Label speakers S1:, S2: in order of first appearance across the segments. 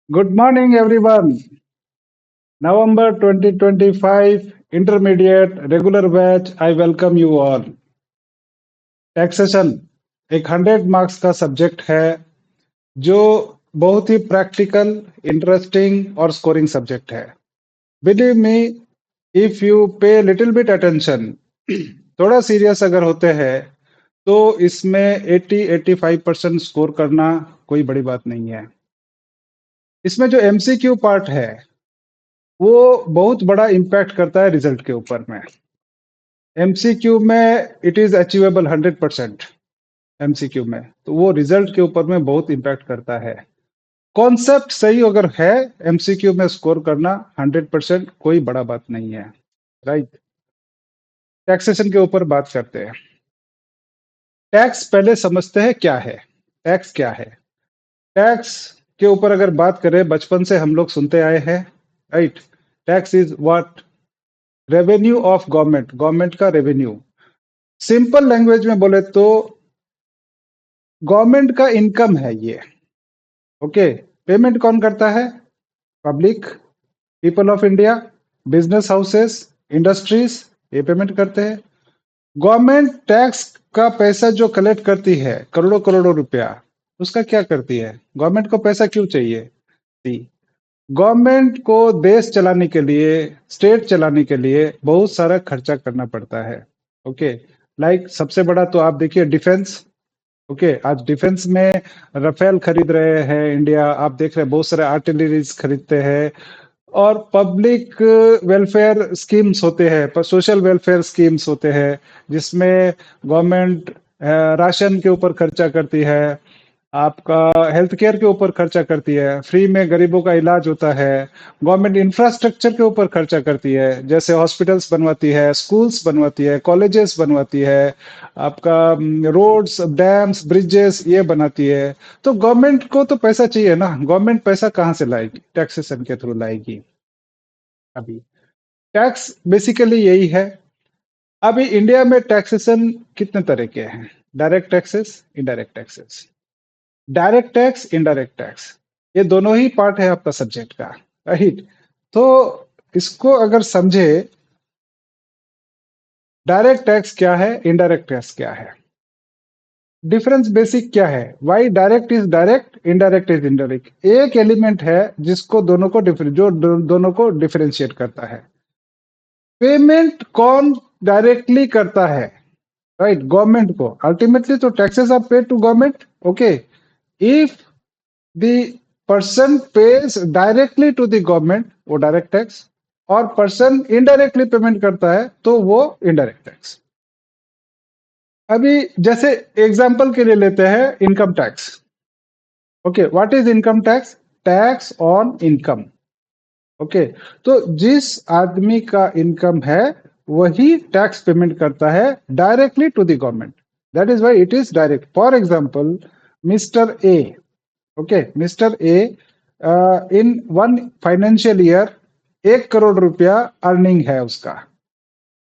S1: Good morning, everyone. November 2025 Intermediate Regular Batch. I welcome you all. Taxation एक 100 marks का subject है जो बहुत ही प्रैक्टिकल, इंटरेस्टिंग और स्कोरिंग सब्जेक्ट है. बिलीव मी, इफ यू पे लिटिल बिट अटेंशन, थोड़ा सीरियस अगर होते हैं तो इसमें 80-85% स्कोर करना कोई बड़ी बात नहीं है. इसमें जो एमसीक्यू पार्ट है वो बहुत बड़ा इम्पैक्ट करता है रिजल्ट के ऊपर में. एमसीक्यू में इट इज अचीवेबल 100%. एमसीक्यू में तो वो रिजल्ट के ऊपर में बहुत इम्पैक्ट करता है. कॉन्सेप्ट सही अगर है, एमसीक्यू में स्कोर करना 100% कोई बड़ा बात नहीं है. राइट. टैक्सेशन के ऊपर बात करते हैं. टैक्स पहले समझते हैं क्या है. टैक्स क्या है? टैक्स के ऊपर अगर बात करें, बचपन से हम लोग सुनते आए हैं. Right. Tax is what? Revenue of government. Government का रेवेन्यू. सिंपल लैंग्वेज में बोले तो गवर्नमेंट का इनकम है ये. ओके. पेमेंट कौन करता है? Public, people of India, business houses, industries, ये पेमेंट करते हैं. गवर्नमेंट टैक्स का पैसा जो कलेक्ट करती है, करोड़ों करोड़ों रुपया, उसका क्या करती है? गवर्नमेंट को पैसा क्यों चाहिए? सी, गवर्नमेंट को देश चलाने के लिए, स्टेट चलाने के लिए बहुत सारा खर्चा करना पड़ता है. ओके. लाइक सबसे बड़ा तो आप देखिए डिफेंस. ओके. आज डिफेंस में राफेल खरीद रहे हैं इंडिया. आप देख रहे हैं बहुत सारे आर्टिलरीज खरीदते हैं. और पब्लिक वेलफेयर स्कीम्स होते हैं, पर सोशल वेलफेयर स्कीम्स होते हैं जिसमें गवर्नमेंट राशन के ऊपर खर्चा करती है, आपका हेल्थ केयर के ऊपर खर्चा करती है, फ्री में गरीबों का इलाज होता है. गवर्नमेंट इंफ्रास्ट्रक्चर के ऊपर खर्चा करती है, जैसे हॉस्पिटल्स बनवाती है, स्कूल्स बनवाती है, कॉलेजेस बनवाती है, आपका रोड्स, डैम्स, ब्रिजेस ये बनाती है. तो गवर्नमेंट को तो पैसा चाहिए ना. गवर्नमेंट पैसा कहाँ से लाएगी? टैक्सेशन के थ्रू लाएगी. अभी टैक्स बेसिकली यही है. अभी इंडिया में टैक्सेशन कितने तरह के हैं? Direct taxes, indirect taxes. Direct tax, indirect tax, ये दोनों ही पार्ट है आपका सब्जेक्ट का. राइट. तो इसको अगर समझे, डायरेक्ट टैक्स क्या है, इनडायरेक्ट टैक्स क्या है, डिफरेंस बेसिक क्या है, why direct is direct, indirect is indirect. एक एलिमेंट है जिसको दोनों को दोनों को डिफरेंशिएट करता है. पेमेंट कौन डायरेक्टली करता है? राइट. गवर्नमेंट को. अल्टीमेटली तो taxes are paid to government. Okay. If the person pays directly to the government, वो डायरेक्ट टैक्स. और पर्सन इनडायरेक्टली पेमेंट करता है तो वो इनडायरेक्ट टैक्स. अभी जैसे एग्जांपल के लिए लेते हैं income tax. Okay. What is income tax? Tax on income. Okay. तो जिस आदमी का इनकम है वही टैक्स पेमेंट करता है directly to the government. That is why it is direct. For example, Mister A. Okay. Mister A in one financial year 1 crore रुपया earning है उसका.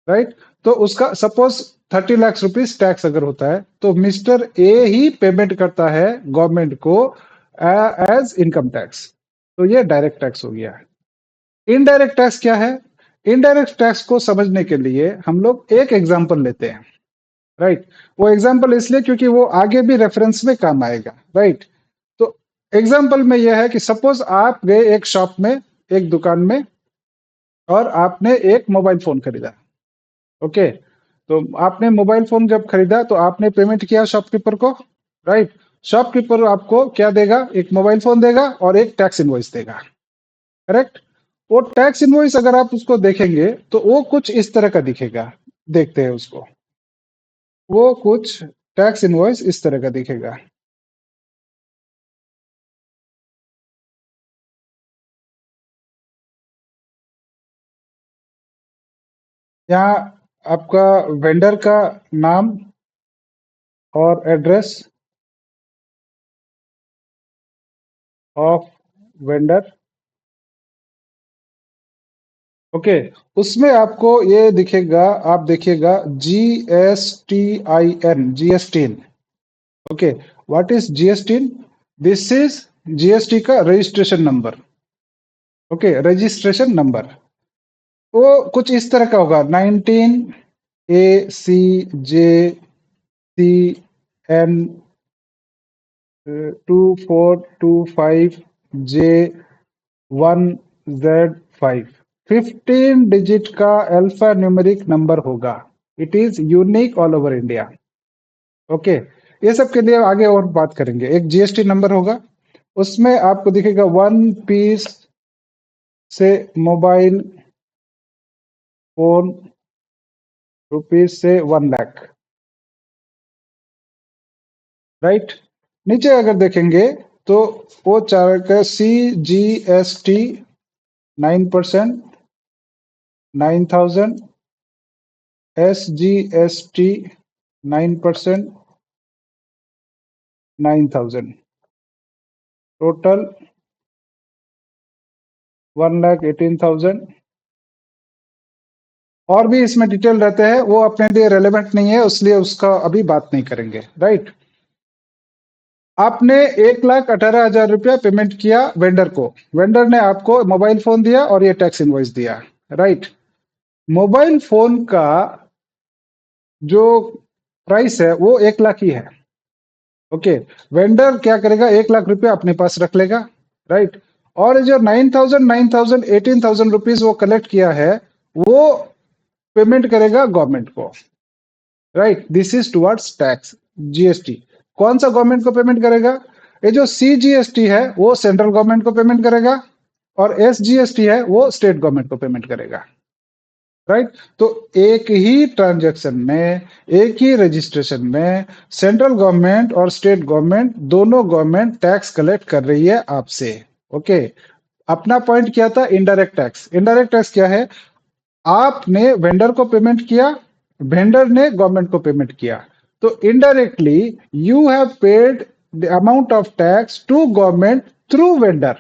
S1: राइट. तो उसका सपोज 30 लाख रुपीज टैक्स अगर होता है तो मिस्टर ए ही पेमेंट करता है गवर्नमेंट को एज इनकम टैक्स. तो ये डायरेक्ट टैक्स हो गया. इनडायरेक्ट टैक्स क्या है? इनडायरेक्ट टैक्स को समझने के लिए हम लोग एक एग्जांपल लेते हैं. राइट. वो एग्जांपल इसलिए क्योंकि वो आगे भी रेफरेंस में काम आएगा. राइट. तो एग्जांपल में यह है कि सपोज आप गए एक शॉप में, एक दुकान में, और आपने एक मोबाइल फोन खरीदा. ओके. तो आपने मोबाइल फोन जब खरीदा तो आपने पेमेंट किया शॉपकीपर को. राइट. शॉपकीपर आपको क्या देगा? एक मोबाइल फोन देगा और एक टैक्स इनवॉइस देगा. करेक्ट. वो टैक्स इनवॉइस अगर आप उसको देखेंगे तो वो कुछ इस तरह का दिखेगा. देखते हैं उसको. वो कुछ टैक्स इनवॉइस इस तरह का दिखेगा. यहाँ आपका वेंडर का नाम और एड्रेस ऑफ वेंडर. ओके. उसमें आपको ये दिखेगा, आप देखिएगा GSTIN, GSTIN. Okay. What is GSTIN? This is GST का registration number. Okay, registration number वो कुछ इस तरह का होगा, 19 ACJCN 2425J1Z5, 15 डिजिट का अल्फा न्यूमेरिक नंबर होगा। It is unique all over India. Okay, ये सब के लिए आगे और बात करेंगे। एक जीएसटी नंबर होगा, उसमें आपको दिखेगा 1 पीस से मोबाइल फोन रुपीज से 1 लाख, राइट। नीचे अगर देखेंगे तो वो चार का CGST 9%, 9,000, SGST 9%, 9,000, टोटल 1,18,000। और भी इसमें डिटेल रहते हैं, वो अपने लिए रेलेवेंट नहीं है, इसलिए उसका अभी बात नहीं करेंगे, राइट। आपने 1,18,000 रुपया पेमेंट किया वेंडर को, वेंडर ने आपको मोबाइल फोन दिया और ये टैक्स इनवॉइस दिया, राइट। मोबाइल फोन का जो प्राइस है वो 1 लाख ही है। ओके, वेंडर क्या करेगा, 1 लाख रुपया अपने पास रख लेगा, राइट। और जो 9,000, 9,000, 18,000 रुपीज वो कलेक्ट किया है, वो पेमेंट करेगा गवर्नमेंट को, right. This is towards tax, GST. कौन सा गवर्नमेंट को पेमेंट करेगा? ये जो सीजीएसटी है वो सेंट्रल गवर्नमेंट को पेमेंट करेगा, और एसजीएसटी है वो स्टेट गवर्नमेंट को पेमेंट करेगा, राइट। तो एक ही ट्रांजैक्शन में, एक ही रजिस्ट्रेशन में सेंट्रल गवर्नमेंट और स्टेट गवर्नमेंट, दोनों गवर्नमेंट टैक्स कलेक्ट कर रही है आपसे। ओके, अपना पॉइंट क्या था? Indirect tax. इनडायरेक्ट टैक्स क्या है? आपने वेंडर को पेमेंट किया, वेंडर ने गवर्नमेंट को पेमेंट किया, तो indirectly you have paid the amount of tax to government through vendor,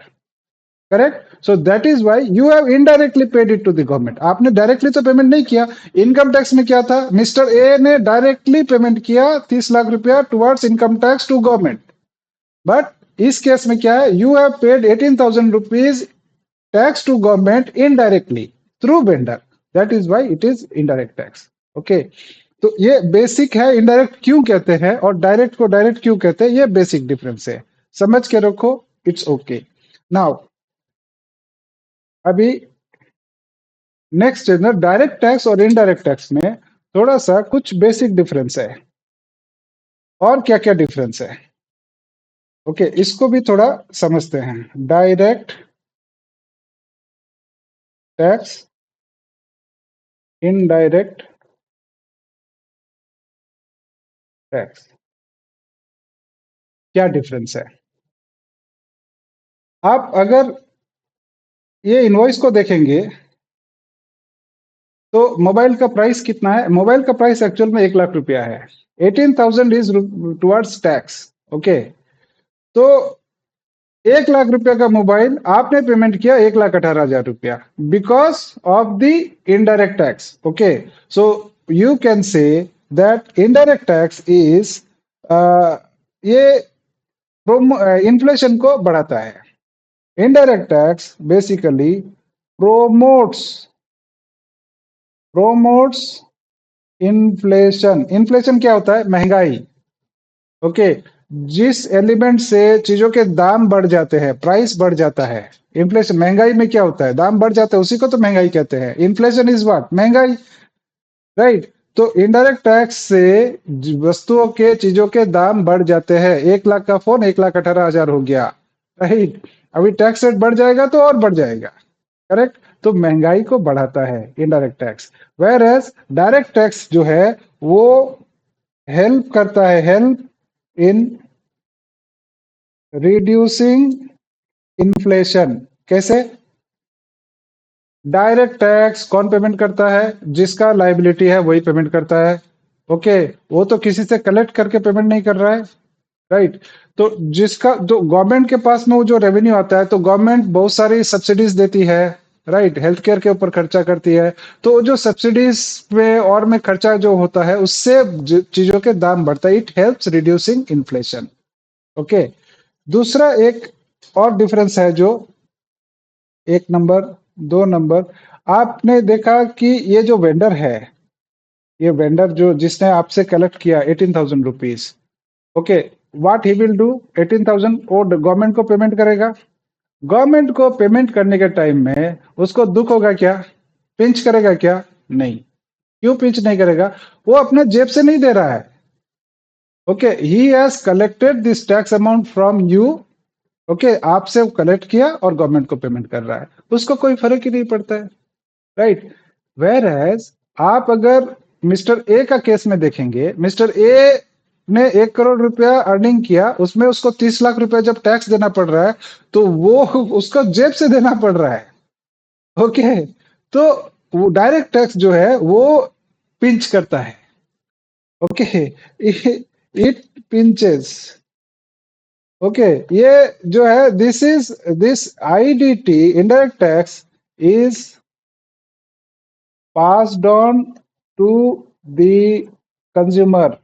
S1: correct. So that is why you have indirectly paid it to the government. आपने डायरेक्टली तो payment नहीं किया। Income tax में क्या था? मिस्टर ए ने directly payment किया 30 लाख रुपया towards income tax to government, but इस केस में क्या है? You have paid 18,000 rupees tax to government indirectly through vendor, that is why it is indirect tax. Okay, तो ये बेसिक है, इनडायरेक्ट क्यों कहते हैं और डायरेक्ट को डायरेक्ट क्यों कहते हैं, ये बेसिक डिफरेंस है, समझ के रखो। It's okay. नाउ अभी नेक्स्ट है ना, डायरेक्ट टैक्स और इनडायरेक्ट टैक्स में थोड़ा सा कुछ बेसिक डिफरेंस है। और क्या क्या डिफरेंस है? ओके, इसको भी थोड़ा समझते हैं। डायरेक्ट टैक्स, इनडायरेक्ट टैक्स, क्या डिफरेंस है? आप अगर ये इनवॉइस को देखेंगे तो मोबाइल का प्राइस कितना है? मोबाइल का प्राइस एक्चुअल में 1 लाख रुपया है। 18,000 इज टुवर्ड्स टैक्स। ओके, तो 1 लाख रुपया का मोबाइल आपने पेमेंट किया 1,18,000 रुपया, because of the indirect tax. Okay, so you can say that indirect tax is, ये इन्फ्लेशन को बढ़ाता है। Indirect tax basically promotes promotes inflation. Inflation क्या होता है? महंगाई। ओके, जिस एलिमेंट से चीजों के दाम बढ़ जाते हैं, प्राइस बढ़ जाता है, इन्फ्लेशन। महंगाई में क्या होता है? दाम बढ़ जाता है, उसी को तो महंगाई कहते हैं। Inflation is what? महंगाई, राइट। तो इनडायरेक्ट टैक्स से वस्तुओं के, चीजों के दाम बढ़ जाते हैं। 1 लाख का फोन 1,18,000 हो गया, राइट। अभी टैक्स रेट बढ़ जाएगा तो और बढ़ जाएगा, करेक्ट। तो महंगाई को बढ़ाता है indirect tax. Whereas direct tax जो है वो हेल्प करता है, हेल्प इन रिड्यूसिंग इन्फ्लेशन। कैसे? डायरेक्ट टैक्स कौन पेमेंट करता है? जिसका लायबिलिटी है वही पेमेंट करता है। ओके, वो तो किसी से कलेक्ट करके पेमेंट नहीं कर रहा है, राइट। तो जिसका, जो गवर्नमेंट के पास में वो जो रेवेन्यू आता है, तो गवर्नमेंट बहुत सारी सब्सिडीज देती है, राइट। हेल्थ केयर के ऊपर खर्चा करती है, तो जो सब्सिडीज में और में खर्चा जो होता है, उससे चीजों के दाम बढ़ता है। It helps reducing inflation. Okay, दूसरा एक और डिफरेंस है जो 1 नंबर, 2 नंबर, आपने देखा कि ये जो वेंडर है, ये वेंडर जो जिसने आपसे कलेक्ट किया 18,000 rupees, okay, what he will do, 18,000 वो गवर्नमेंट को पेमेंट करेगा। गवर्नमेंट को पेमेंट करने के टाइम में उसको दुख होगा क्या, पिंच करेगा क्या, नहीं। क्यों पिंच नहीं करेगा, वो अपने जेब से नहीं दे रहा है। Okay, he has collected this tax amount from you, okay, आपसे कलेक्ट किया और गवर्नमेंट को पेमेंट कर रहा है, उसको कोई फर्क ही नहीं पड़ता है, राइट। वेर एज आप अगर मिस्टर ए का केस में देखेंगे, मिस्टर ए ने 1 करोड़ रुपया अर्निंग किया, उसमें उसको 30 लाख रुपया जब टैक्स देना पड़ रहा है, तो वो उसको जेब से देना पड़ रहा है। ओके, तो वो डायरेक्ट टैक्स जो है वो पिंच करता है। Okay, it pinches. ओके, ये जो है this IDT indirect tax is passed on to the consumer.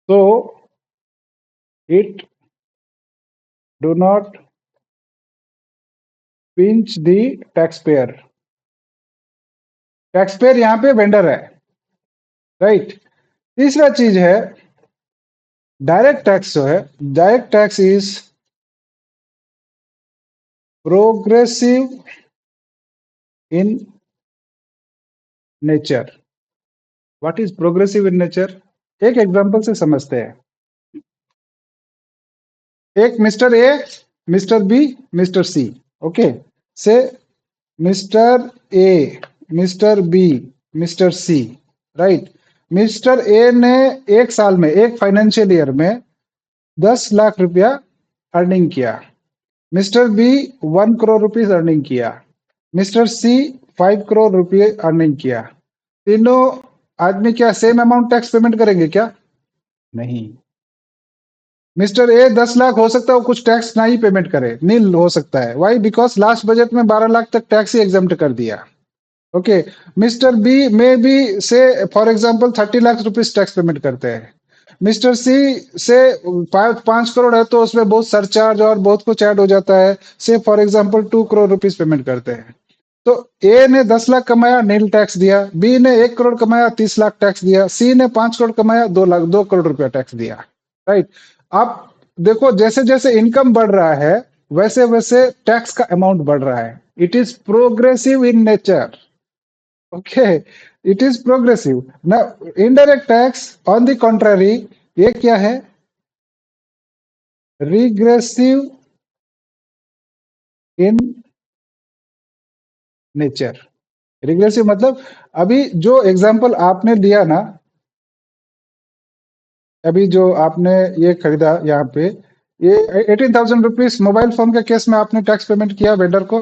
S1: So it do not pinch the taxpayer. Taxpayer यहाँ पे वेंडर है, राइट। तीसरा चीज है डायरेक्ट टैक्स जो है, direct tax is progressive in nature. What is progressive in nature, एक example से समझते हैं। एक mister A, mister B, mister C, okay, say mister A, mister B, mister C, right. Mister A ने एक साल में, एक फाइनेंशियल ईयर में 10 लाख रुपया अर्निंग किया। Mister B 1 crore rupees earning किया। मिस्टर सी 5 करोड़ रुपये अर्निंग किया। तीनों आदमी क्या सेम अमाउंट टैक्स पेमेंट करेंगे क्या, नहीं। मिस्टर ए 10 लाख हो सकता है वो कुछ टैक्स ना ही पेमेंट करे, नील हो सकता है, वाई, बिकॉज लास्ट बजट में 12 लाख तक टैक्स ही एग्जम्प्ट कर दिया। ओके, मिस्टर बी में भी से for example 30 lakh rupees tax payment करते हैं। मिस्टर सी से 5 करोड़ है तो उसमें बहुत सरचार्ज और बहुत कुछ ऐड हो जाता है, से for example 2 crore rupees payment करते हैं। तो ए ने 10 लाख कमाया, नील टैक्स दिया। बी ने 1 करोड़ कमाया, 30 लाख टैक्स दिया। सी ने 5 करोड़ कमाया, 2 करोड़ रुपया टैक्स दिया, राइट। आप देखो जैसे जैसे इनकम बढ़ रहा है वैसे वैसे टैक्स का अमाउंट बढ़ रहा है। It is progressive in nature, okay, it is progressive. ना indirect tax on the contrary, ये क्या है, रिग्रेसिव इन नेचर। रिग्रेसिव मतलब अभी जो एग्जांपल आपने दिया ना, अभी जो आपने ये खरीदा यहाँ पे, ये 18,000 रुपीज मोबाइल फोन के केस में आपने टैक्स पेमेंट किया वेंडर को,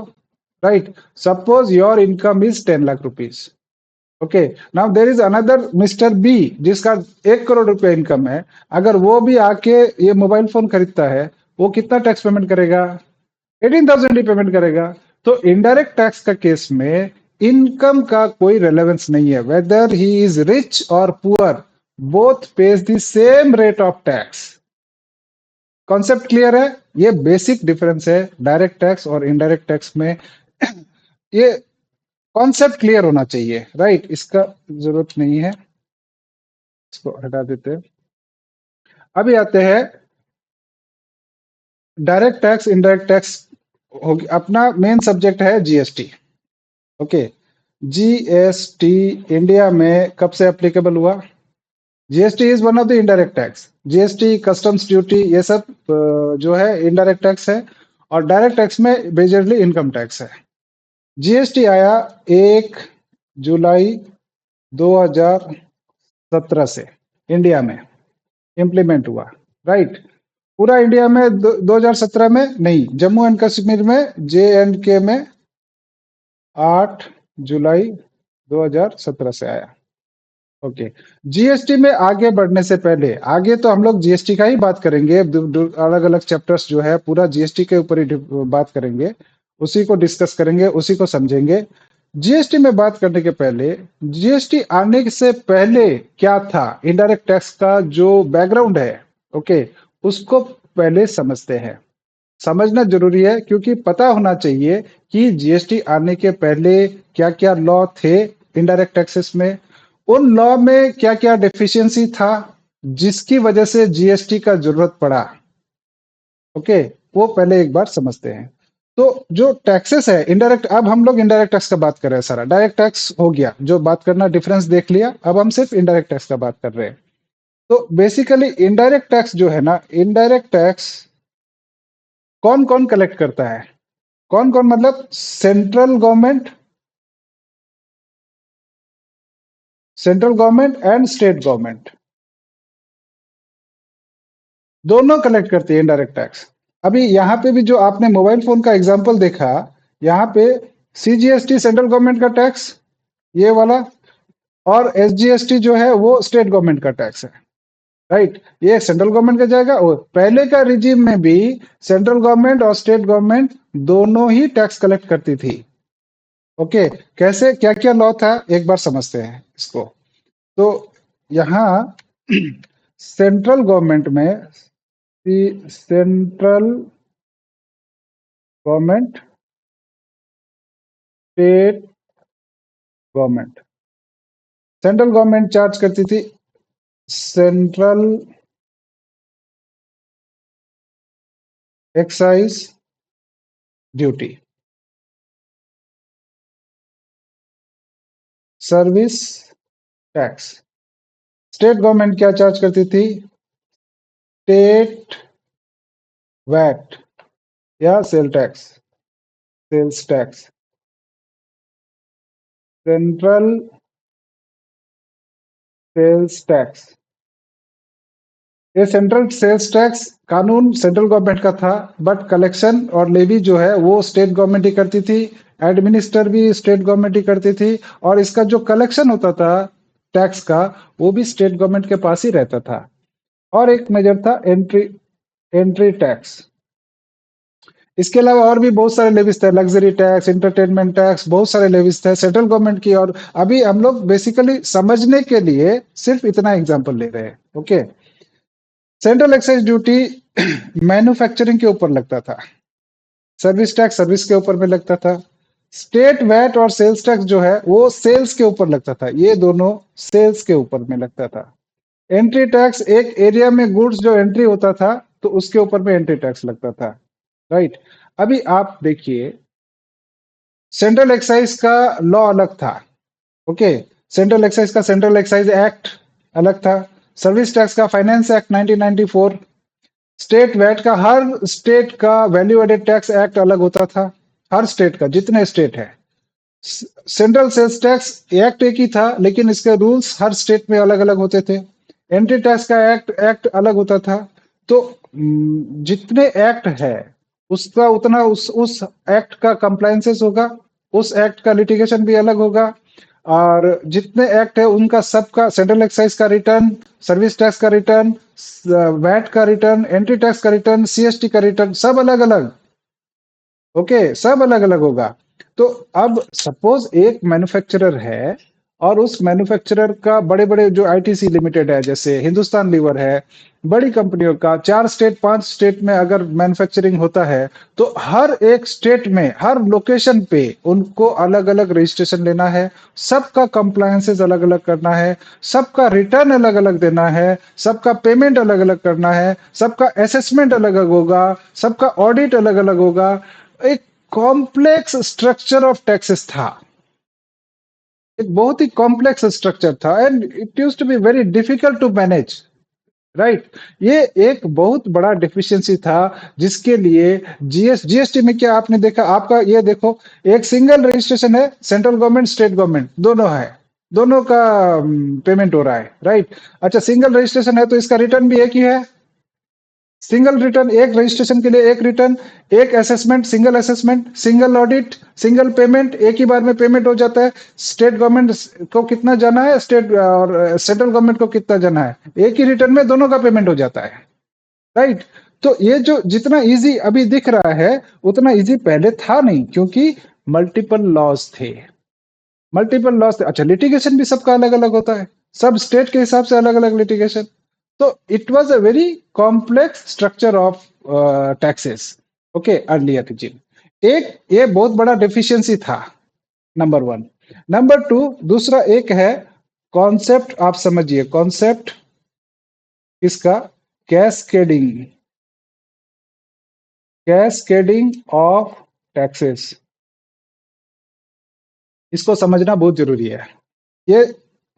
S1: right. Suppose your income is 10 lakh rupees, okay. Now there is another Mister B जिसका 1 करोड़ रुपया इनकम है। अगर वो भी आके ये मोबाइल फोन खरीदता है, वो कितना टैक्स पेमेंट करेगा, 18,000 ही पेमेंट करेगा। तो इनडायरेक्ट टैक्स का केस में इनकम का कोई रेलेवेंस नहीं है, वेदर ही इज रिच और poor, both page the same rate of tax. Concept clear है, ये बेसिक डिफरेंस है डायरेक्ट टैक्स और इनडायरेक्ट टैक्स में। ये कॉन्सेप्ट क्लियर होना चाहिए, राइट। इसका जरूरत नहीं है, इसको हटा देते हैं। अभी आते हैं डायरेक्ट टैक्स इनडायरेक्ट टैक्स। अपना मेन सब्जेक्ट है जीएसटी, ओके। जीएसटी इंडिया में कब से एप्लीकेबल हुआ, GST is one of the indirect tax. GST, customs duty, ये सब जो है इनडायरेक्ट टैक्स है, और डायरेक्ट टैक्स में मेजरली इनकम टैक्स है। जीएसटी आया 1 जुलाई 2017 से इंडिया में इम्प्लीमेंट हुआ, राइट। पूरा इंडिया में 2017 में नहीं, जम्मू एंड कश्मीर में जे एंड के में 8 जुलाई 2017 से आया, ओके। जीएसटी में आगे बढ़ने से पहले, आगे तो हम लोग जीएसटी का ही बात करेंगे, अलग अलग चैप्टर्स जो है पूरा जीएसटी के ऊपर ही बात करेंगे, उसी को डिस्कस करेंगे, उसी को समझेंगे। जीएसटी में बात करने के पहले, जीएसटी आने से पहले क्या था, इनडायरेक्ट टैक्स का जो बैकग्राउंड है, ओके, उसको पहले समझते हैं। समझना ज़रूरी है क्योंकि पता होना चाहिए कि जीएसटी आने के पहले क्या-क्या लॉ थे इनडायरेक्ट टैक्सेस में, उन लॉ में क्या-क्या डेफिशिएंसी था, जिसकी वजह से जीएसटी का ज़रूरत पड़ा। ओके, वो पहले एक बार समझते हैं। तो जो टैक्सेस है इनडायरेक्ट, अब हम लोग इनडायरेक्ट टैक्स का बात कर रहे हैं सारा, डायरेक्ट टैक्स हो गया, जो बात करना डिफरेंस देख लिया, अब हम सिर्फ इनडायरेक्ट टैक्स का बात कर रहे हैं। तो बेसिकली इनडायरेक्ट टैक्स जो है ना, इनडायरेक्ट टैक्स कौन-कौन कलेक्ट करता है? कौन-कौन मतलब central government and state government, दोनों कलेक्ट करती है इनडायरेक्ट टैक्स। अभी यहाँ पे भी जो आपने मोबाइल फ़ोन का एग्ज़ाम्पल देखा, यहाँ पे सीजीएसटी सेंट्रल गवर्नमेंट का टैक्स, ये वाला, और एसजीएसटी जो है वो स्टेट गवर्नमेंट का टैक्स है, राइट? ये सेंट्रल गवर्नमेंट का जाएगा, और पहले का रिजीम में भी सेंट्रल गवर्नमेंट और स्टेट गवर्नमेंट दोनों ही टैक्स कलेक्ट करती थी। ओके, कैसे क्या-क्या लॉ था एक बार समझते हैं इसको। तो यहाँ सेंट्रल गवर्नमेंट में central government, state government, central government charge करती थी central excise duty, service tax. State government क्या चार्ज करती थी? स्टेट वैट या sales tax. Central sales tax, ये सेंट्रल सेल्स टैक्स कानून सेंट्रल गवर्नमेंट का था, बट कलेक्शन और लेवी जो है वो स्टेट गवर्नमेंट ही करती थी, एडमिनिस्टर भी स्टेट गवर्नमेंट ही करती थी, और इसका जो कलेक्शन होता था टैक्स का, वो भी स्टेट गवर्नमेंट के पास ही रहता था। और एक मेजर था एंट्री एंट्री टैक्स। इसके अलावा और भी बहुत सारे लेवीज थे, लग्जरी टैक्स, एंटरटेनमेंट टैक्स, बहुत सारे लेवीज थे सेंट्रल गवर्नमेंट की। और अभी हम लोग बेसिकली समझने के लिए सिर्फ इतना एग्जांपल ले रहे हैं। Okay, central excise duty manufacturing के ऊपर लगता था, सर्विस टैक्स सर्विस के ऊपर में लगता था, स्टेट वैट और सेल्स टैक्स जो है वो सेल्स के ऊपर लगता था, ये दोनों सेल्स के ऊपर में लगता था। एंट्री टैक्स एक एरिया में गुड्स जो एंट्री होता था तो उसके ऊपर में एंट्री टैक्स लगता था, राइट? अभी आप देखिए, सेंट्रल एक्साइज का लॉ अलग था। ओके, सेंट्रल एक्साइज का सेंट्रल एक्साइज एक्ट अलग था, सर्विस टैक्स का फाइनेंस एक्ट 1994, स्टेट वैट का, हर स्टेट का वैल्यू एडेड टैक्स एक्ट अलग होता था, हर स्टेट का, जितने स्टेट है। सेंट्रल सेल्स टैक्स एक्ट एक ही था, लेकिन इसके रूल्स हर स्टेट में अलग अलग होते थे। एंट्री टैक्स का एक्ट अलग होता था। तो जितने एक्ट है उसका उतना उस एक्ट का कंप्लायंसेस होगा, उस एक्ट का लिटिगेशन भी अलग होगा, और जितने एक्ट है उनका सबका सेंट्रल एक्साइज का रिटर्न, सर्विस टैक्स का रिटर्न, वैट का रिटर्न, एंट्री टैक्स का रिटर्न, सीएसटी का रिटर्न, सब अलग अलग। ओके, सब अलग अलग होगा। तो अब सपोज एक मैन्युफैक्चरर है, और उस मैन्युफैक्चरर का बड़े बड़े जो आईटीसी लिमिटेड है, जैसे हिंदुस्तान लीवर है, बड़ी कंपनियों का 4 स्टेट 5 स्टेट में अगर मैन्युफैक्चरिंग होता है, तो हर एक स्टेट में हर लोकेशन पे उनको अलग अलग रजिस्ट्रेशन लेना है, सबका कंप्लायंसेस अलग अलग करना है, सबका रिटर्न अलग अलग देना है, सबका पेमेंट अलग अलग करना है, सबका असेसमेंट अलग अलग होगा, सबका ऑडिट अलग अलग होगा। एक कॉम्प्लेक्स स्ट्रक्चर ऑफ टैक्सेस था, एक बहुत ही कॉम्प्लेक्स स्ट्रक्चर था, and it used to be very difficult to manage, right? ये एक बहुत बड़ा डेफिशिएंसी था, जिसके लिए जीएसटी में क्या आपने देखा, आपका ये देखो, एक सिंगल रजिस्ट्रेशन है, सेंट्रल गवर्नमेंट स्टेट गवर्नमेंट दोनों है, दोनों का पेमेंट हो रहा है, राइट? अच्छा, सिंगल रजिस्ट्रेशन है तो इसका रिटर्न भी एक ही है, सिंगल रिटर्न, एक रजिस्ट्रेशन के लिए एक रिटर्न, एक assessment, single assessment, single audit, single payment, एक ही बार में पेमेंट हो जाता है। स्टेट गवर्नमेंट को कितना जाना है, स्टेट और सेंट्रल गवर्नमेंट को कितना जाना है, एक ही रिटर्न में दोनों का पेमेंट हो जाता है, राइट? तो ये जो जितना इजी अभी दिख रहा है, उतना इजी पहले था नहीं, क्योंकि मल्टीपल लॉज थे, मल्टीपल लॉज थे। अच्छा, लिटिगेशन भी सबका अलग अलग होता है, सब स्टेट के हिसाब से अलग अलग litigation. So it was a very complex structure of taxes. Okay, earlier regime. एक ये बहुत बड़ा deficiency था, नंबर वन। नंबर टू, दूसरा एक है कॉन्सेप्ट, आप समझिए कॉन्सेप्ट इसका, कैस्केडिंग, कैस्केडिंग ऑफ टैक्सेस। इसको समझना बहुत जरूरी है। ये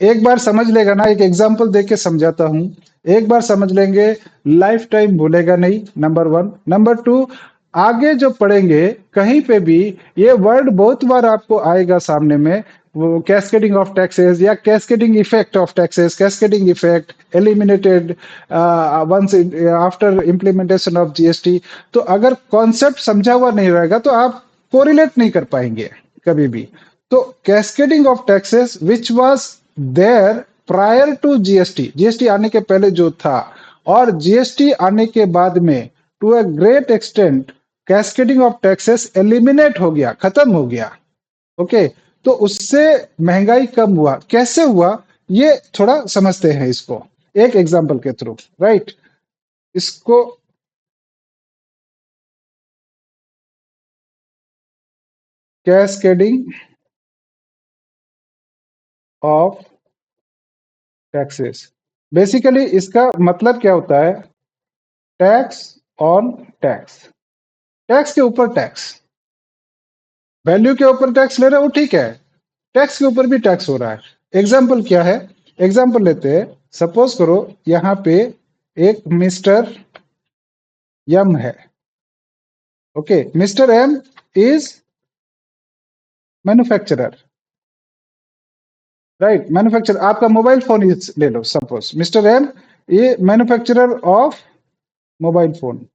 S1: एक बार समझ लेगा ना, एक एग्जांपल देके समझाता हूं, एक बार समझ लेंगे लाइफ टाइम भूलेगा नहीं, नंबर वन। नंबर टू, आगे जो पढ़ेंगे कहीं पे भी ये वर्ड बहुत बार आपको आएगा सामने में, वो कैस्केडिंग ऑफ टैक्सेस या cascading effect of taxes, cascading effect eliminated once after implementation of GST. तो अगर कॉन्सेप्ट समझा हुआ नहीं रहेगा तो आप कोरिलेट नहीं कर पाएंगे कभी भी। तो cascading of taxes which was there prior to GST, GST आने के पहले जो था, और जीएसटी आने के बाद में to a great extent cascading of taxes eliminate हो गया, खत्म हो गया। ओके, तो उससे महंगाई कम हुआ। कैसे हुआ ये थोड़ा समझते हैं इसको एक एग्जांपल के थ्रू, राइट। इसको कैस्केडिंग ऑफ टैक्सेस, बेसिकली इसका मतलब क्या होता है, टैक्स ऑन टैक्स, टैक्स के ऊपर टैक्स, वैल्यू के ऊपर टैक्स ले रहे हो ठीक है, टैक्स के ऊपर भी टैक्स हो रहा है। एग्जाम्पल क्या है, एग्जाम्पल लेते हैं, सपोज करो यहाँ पे एक मिस्टर यम है। Okay, Mister M is manufacturer, right, manufacture, आपका मोबाइल फोन ले लो, सपोज मिस्टर एम ये manufacturer of mobile phone.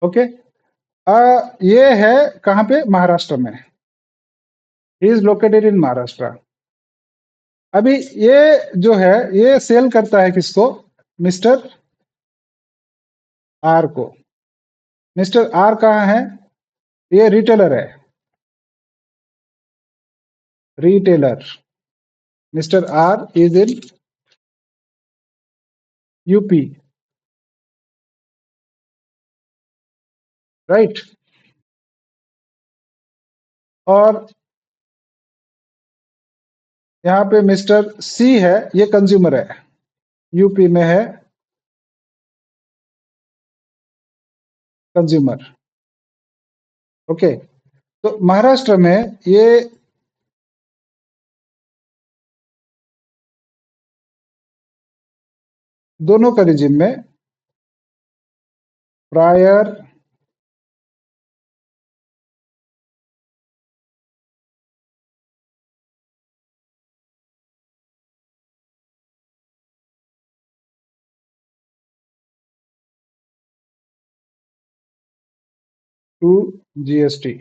S1: Okay, ये है कहाँ पे, महाराष्ट्र में, he is located in Maharashtra. अभी ये जो है ये सेल करता है किसको, मिस्टर आर को। मिस्टर आर कहाँ है, ये रिटेलर है, retailer. Mister R is in UP, right. और यहाँ पे मिस्टर सी है, ये कंज्यूमर है, यूपी में है कंज्यूमर। ओके, तो महाराष्ट्र में ये दोनों का रिजिम में प्रायर टू जीएसटी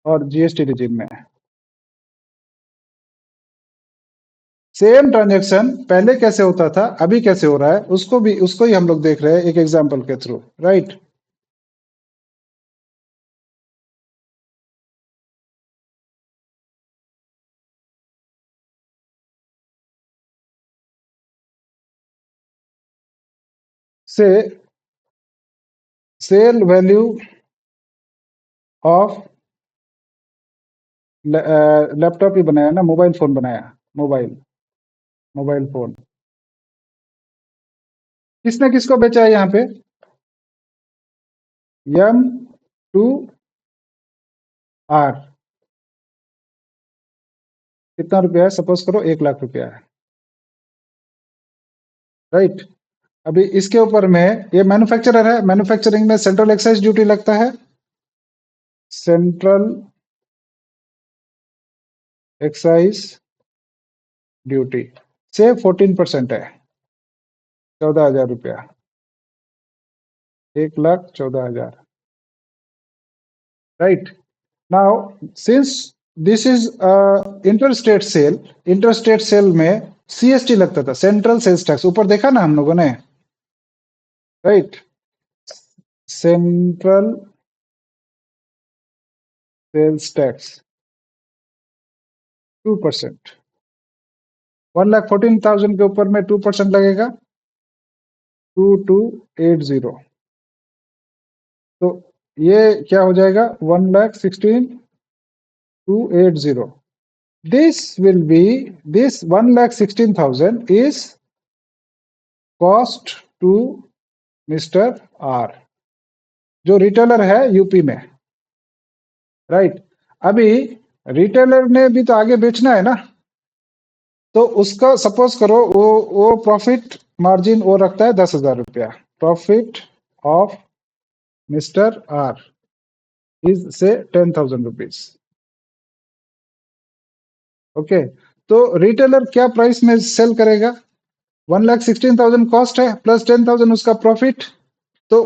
S1: और जीएसटी रिजिम में सेम ट्रांजैक्शन पहले कैसे होता था अभी कैसे हो रहा है, उसको भी, उसको ही हम लोग देख रहे हैं एक एग्जांपल के थ्रू, राइट। से सेल वैल्यू ऑफ लैपटॉप ही बनाया ना, मोबाइल फोन बनाया, मोबाइल, मोबाइल फोन, किसने किसको बेचा है यहाँ पे, एम टू आर। कितना रुपया है, सपोज करो 1 लाख रुपया है, राइट। अभी इसके ऊपर में ये मैन्युफैक्चरर है, मैन्युफैक्चरिंग में सेंट्रल एक्साइज ड्यूटी लगता है, सेंट्रल एक्साइज ड्यूटी से 14% है, 14,000 रुपया, 1,14,000, right. Now since this is interstate sale, interstate sale में सीएसटी लगता था, सेंट्रल सेल्स टैक्स, ऊपर देखा ना हम लोगों ने, राइट, सेंट्रल सेल्स टैक्स 2%। 1,14,000 के ऊपर में 2% लगेगा, 2280। तो ये क्या हो जाएगा, 1,16,280। This will be, this 1,16,000 is cost to Mister R, जो रिटेलर है यूपी में, राइट। अभी रिटेलर ने भी तो आगे बेचना है ना, तो उसका सपोज करो वो प्रॉफिट मार्जिन वो रखता है 10,000 रुपया। Profit of Mister R is से 10,000 रुपीज। ओके, तो रिटेलर क्या प्राइस में सेल करेगा, 1,16,000 कॉस्ट है प्लस 10,000 उसका प्रॉफिट, तो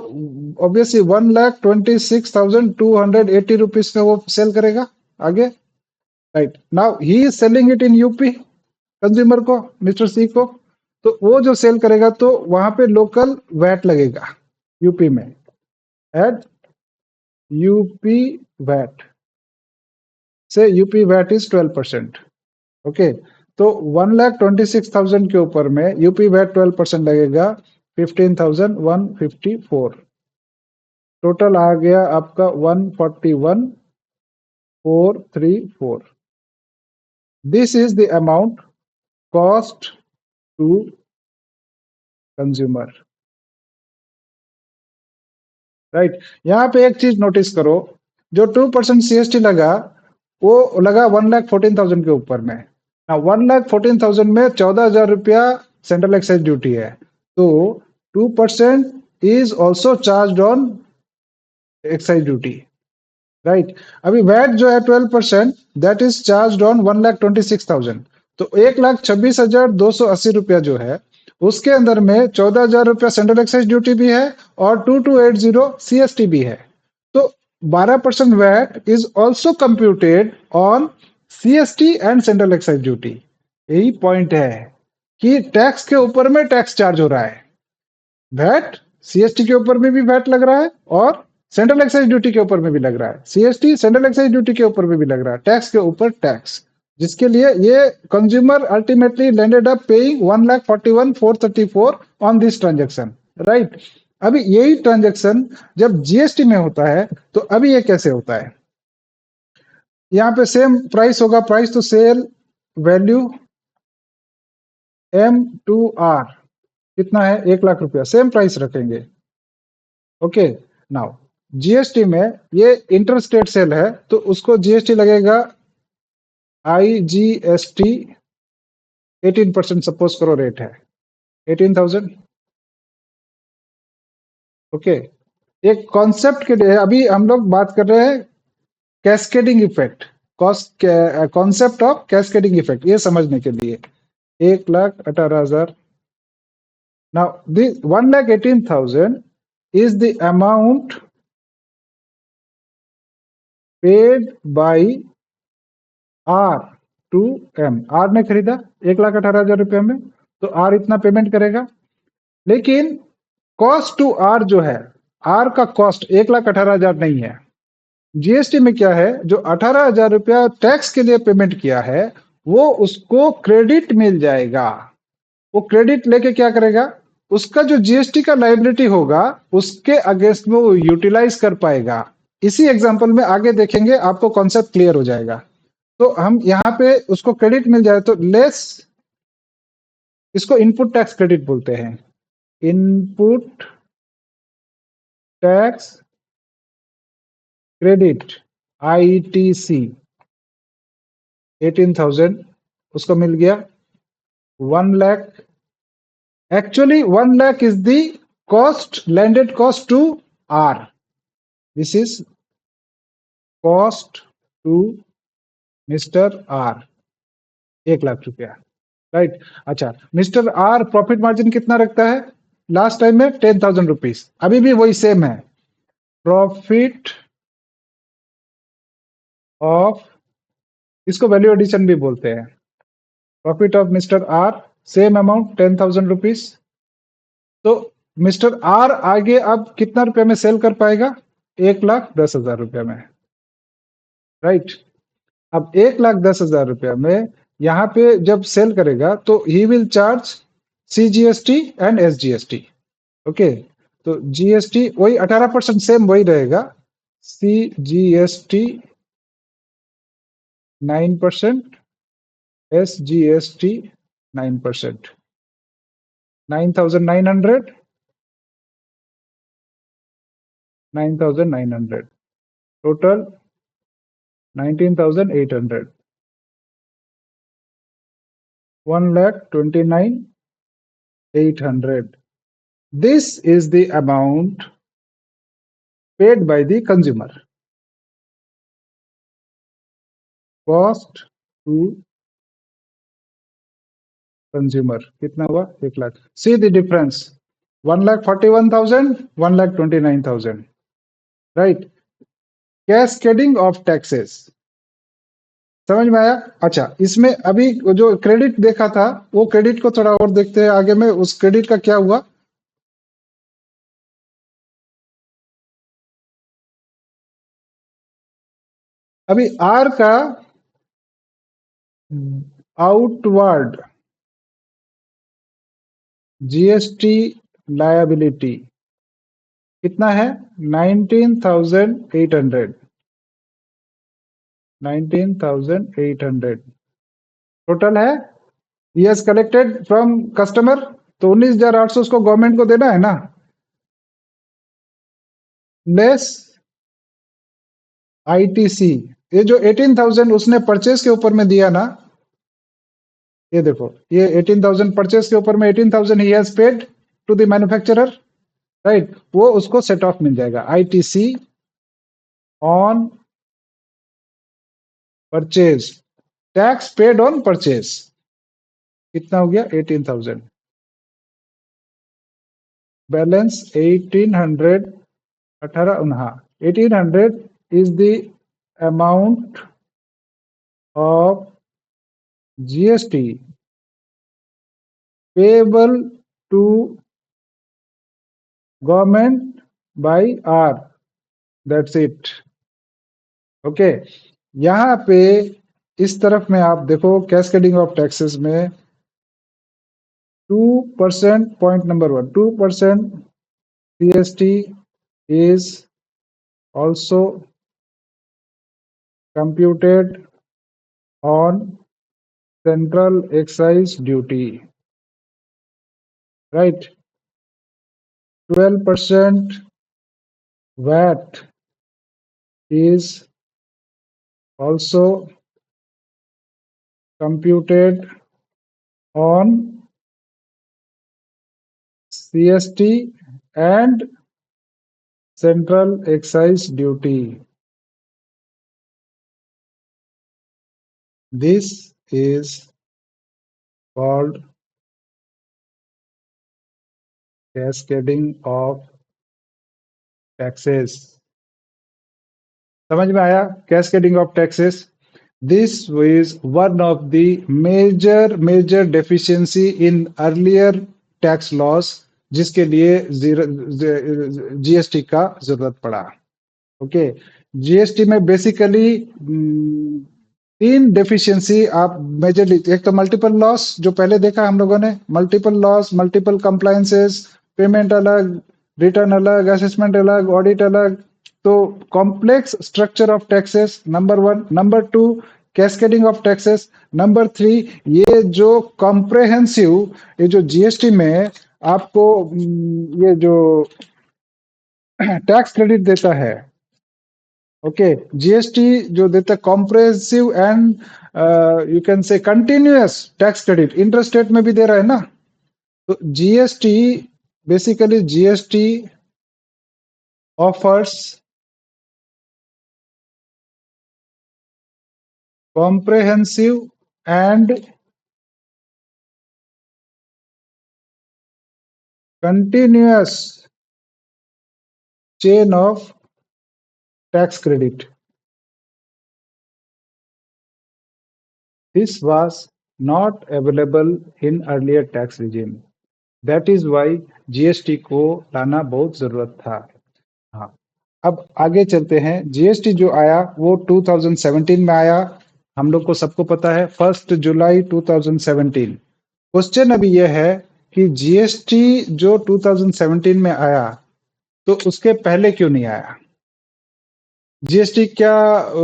S1: ऑब्वियसली 1,26,280 रुपीज में वो सेल करेगा आगे, right. Now he is selling it in UP, consumer को, मिस्टर सी को, तो वो जो सेल करेगा तो वहां पे लोकल वैट लगेगा यूपी में, एट यूपी वैट से यूपी वैट इज 12%। ओके, तो 1,26,000 के ऊपर में यूपी वैट 12% लगेगा, 15,154। टोटल आ गया आपका 141,434। This is the amount cost to consumer, right. यहाँ पे एक चीज नोटिस करो, जो 2% सीएसटी लगा वो लगा 1,14,000 के ऊपर में। 1,14,000 में 14,000 रुपया सेंट्रल एक्साइज ड्यूटी है, तो 2% is also charge on excise duty, right. अभी वैट जो है 12%, दैट इज चार्ज ऑन 1,26,000, तो 1,26,280 रुपया जो है उसके अंदर में 14,000 रुपया सेंट्रल एक्साइज ड्यूटी भी है और 2,280 सीएसटी भी है, तो 12% VAT is also computed on CST and central excise duty. यही पॉइंट है कि टैक्स के ऊपर में टैक्स चार्ज हो रहा है, वैट सीएसटी के ऊपर में भी वैट लग रहा है और सेंट्रल एक्साइज ड्यूटी के ऊपर में भी लग रहा है, सीएसटी सेंट्रल एक्साइज ड्यूटी के ऊपर में भी लग रहा है, टैक्स के ऊपर टैक्स, जिसके लिए ये consumer ultimately landed up paying 1,41,434 on this transaction, right. अभी यही ट्रांजेक्शन जब जीएसटी में होता है तो अभी ये कैसे होता है, यहाँ पे सेम प्राइस होगा, price to sell value M2R कितना है, 1,00,000 रुपया, सेम प्राइस रखेंगे। ओके, नाउ जीएसटी में ये इंटर स्टेट सेल है तो उसको जीएसटी लगेगा आईजीएसटी 18% सपोज करो रेट है 18,000। ओके, एक कॉन्सेप्ट के लिए अभी हम लोग बात कर रहे हैं cascading effect, concept of cascading effect, ये समझने के लिए 1,18,000। Now this 1,18,000 is the amount paid by R to M। R ने खरीदा 1,18,000 रुपये में, तो R इतना पेमेंट करेगा, लेकिन कॉस्ट टू R जो है, R का कॉस्ट 1,18,000 नहीं है। जीएसटी में क्या है, जो 18,000 रुपया टैक्स के लिए पेमेंट किया है वो उसको क्रेडिट मिल जाएगा, वो क्रेडिट लेके क्या करेगा, उसका जो जीएसटी का लायबिलिटी होगा उसके अगेंस्ट में वो यूटिलाइज कर पाएगा। इसी एग्जांपल में आगे देखेंगे, आपको कॉन्सेप्ट क्लियर हो जाएगा। तो हम यहाँ पे उसको क्रेडिट मिल जाए तो लेस, इसको इनपुट टैक्स क्रेडिट बोलते हैं, इनपुट टैक्स क्रेडिट आईटीसी 18,000 उसको मिल गया। 1,00,000, actually 1,00,000 is the cost, landed cost to R, this is cost to mister R 1,00,000 रुपया, राइट। अच्छा, मिस्टर R प्रॉफिट मार्जिन कितना रखता है, लास्ट टाइम में 10,000 रुपीज, अभी भी वही सेम है, प्रॉफिट ऑफ, इसको वैल्यू एडिशन भी बोलते हैं, profit of mister R same amount 10,000 rupees. तो मिस्टर R आगे अब कितना रुपए में सेल कर पाएगा, 1,10,000 रुपए में, राइट। अब 1,10,000 में यहाँ पे जब सेल करेगा तो he will charge CGST and SGST। Okay, तो GST वही 18% सेम वही रहेगा। CGST 9%, SGST 9%, 9,900, 9,900, total 19,800, 1,29,800. This is the amount paid by the consumer. Cost to consumer कितना हुआ? 1,00,000. See the difference. 1,41,000, 1,29,000. Right? Cascading of taxes. समझ में आया? अच्छा, इसमें अभी जो क्रेडिट देखा था वो क्रेडिट को थोड़ा और देखते हैं आगे में। उस क्रेडिट का क्या हुआ? अभी आर का आउटवर्ड जीएसटी लायबिलिटी कितना है? 19,800, 19,800 टोटल है। यस, कलेक्टेड फ्रॉम कस्टमर, तो 19,800 उसको गवर्नमेंट को देना है ना, लेस आईटीसी। ये जो 18,000 उसने परचेज के ऊपर में दिया ना, ये देखो, ये 18,000 परचेज के ऊपर में 18,000 ही has paid to the manufacturer, right? वो उसको सेट ऑफ मिल जाएगा। ITC on purchase, tax paid on purchase कितना हो गया? 18,000। Balance 1,800, 1,800 is the amount of GST payable to government by R. That's it. Okay, यहाँ पे इस तरफ में आप देखो कैस्केडिंग ऑफ टैक्सेस में 2%, point number 1, 2% CST is also computed on central excise duty, right? 12% VAT is also computed on CST and central excise duty. This is called cascading of taxes. समझ में आया? Cascading of taxes, this is one of the major deficiency in earlier tax laws, जिसके लिए GST का जरूरत पड़ा। ओके, GST में बेसिकली 3 डेफिशिएंसी आप मेजरली, एक तो मल्टीपल लॉस जो पहले देखा हम लोगों ने, multiple loss, multiple compliances, payment अलग, रिटर्न अलग, असेसमेंट अलग, ऑडिट अलग, तो complex structure of taxes number 1। Number 2 cascading of taxes. Number 3 ये जो कॉम्प्रेहेंसिव, ये जो जीएसटी में आपको ये जो टैक्स क्रेडिट देता है, ओके, जीएसटी जो देता है comprehensive and you can say continuous tax credit, interest rate में भी दे रहा है ना। तो GST, basically GST offers comprehensive and continuous chain of tax credit. This was not available in earlier tax regime. That is why GST को लाना बहुत जरूरत था। हाँ, अब आगे चलते हैं। जीएसटी जो आया वो 2017 में आया। हम लोग को सबको पता है 1 जुलाई 2017। क्वेश्चन अभी यह है कि जीएसटी जो 2017 में आया तो उसके पहले क्यों नहीं आया? जीएसटी क्या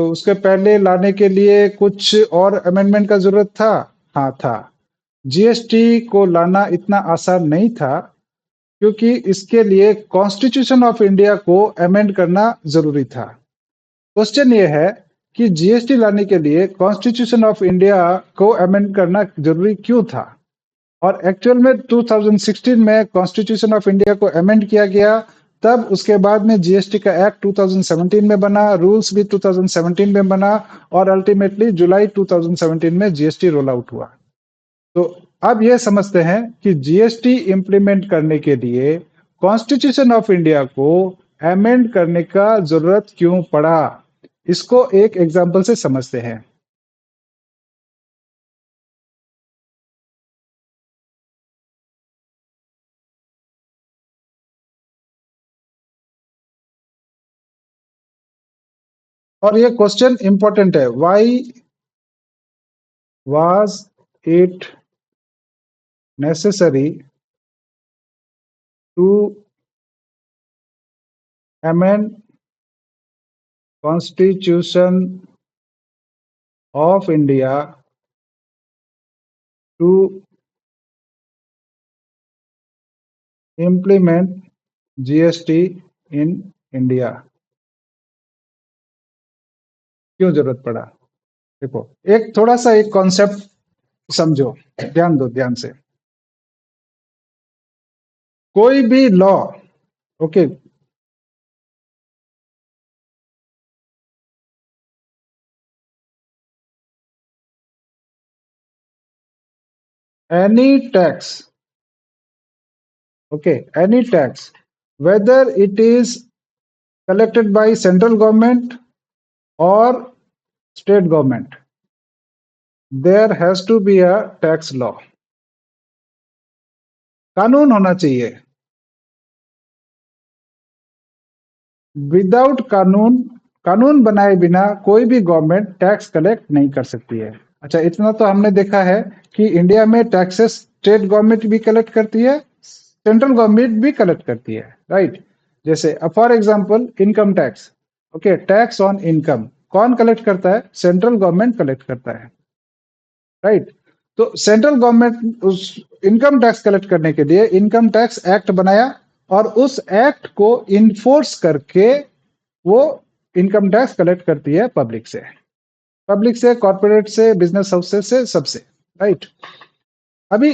S1: उसके पहले लाने के लिए कुछ और अमेंडमेंट का जरूरत था? हाँ था। जीएसटी को लाना इतना आसान नहीं था क्योंकि इसके लिए कॉन्स्टिट्यूशन ऑफ इंडिया को अमेंड करना जरूरी था। क्वेश्चन ये है कि जीएसटी लाने के लिए कॉन्स्टिट्यूशन ऑफ इंडिया को अमेंड करना जरूरी क्यों था? और एक्चुअल में 2016 में कॉन्स्टिट्यूशन ऑफ इंडिया को अमेंड किया गया, तब उसके बाद में जीएसटी का एक्ट 2017 में बना, रूल्स भी 2017 में बना और अल्टीमेटली जुलाई 2017 में जीएसटी रोल आउट हुआ। तो अब ये समझते हैं कि जीएसटी इंप्लीमेंट करने के लिए कॉन्स्टिट्यूशन ऑफ इंडिया को अमेंड करने का जरूरत क्यों पड़ा? इसको एक एग्जांपल से समझते हैं। और ये क्वेश्चन इंपॉर्टेंट है, why was it necessary to amend constitution of India to implement GST in India? क्यों जरूरत पड़ा? देखो, एक थोड़ा सा एक कॉन्सेप्ट समझो, ध्यान दो ध्यान से। कोई भी law, okay, any tax, okay, any tax, whether it is collected by central government or state government, there has to be a tax law. कानून होना चाहिए। विदाउट कानून, कानून बनाए बिना कोई भी गवर्नमेंट टैक्स कलेक्ट नहीं कर सकती है। अच्छा, इतना तो हमने देखा है कि इंडिया में टैक्सेस स्टेट गवर्नमेंट भी कलेक्ट करती है, सेंट्रल गवर्नमेंट भी कलेक्ट करती है, राइट? जैसे for example income tax, okay, tax on income कौन कलेक्ट करता है? सेंट्रल गवर्नमेंट कलेक्ट करता है, राइट? तो सेंट्रल गवर्नमेंट उस इनकम टैक्स कलेक्ट करने के लिए इनकम टैक्स एक्ट बनाया और उस एक्ट को इन्फोर्स करके वो इनकम टैक्स कलेक्ट करती है पब्लिक से, कॉर्पोरेट से, बिजनेस हाउसेस से, सबसे, राइट? अभी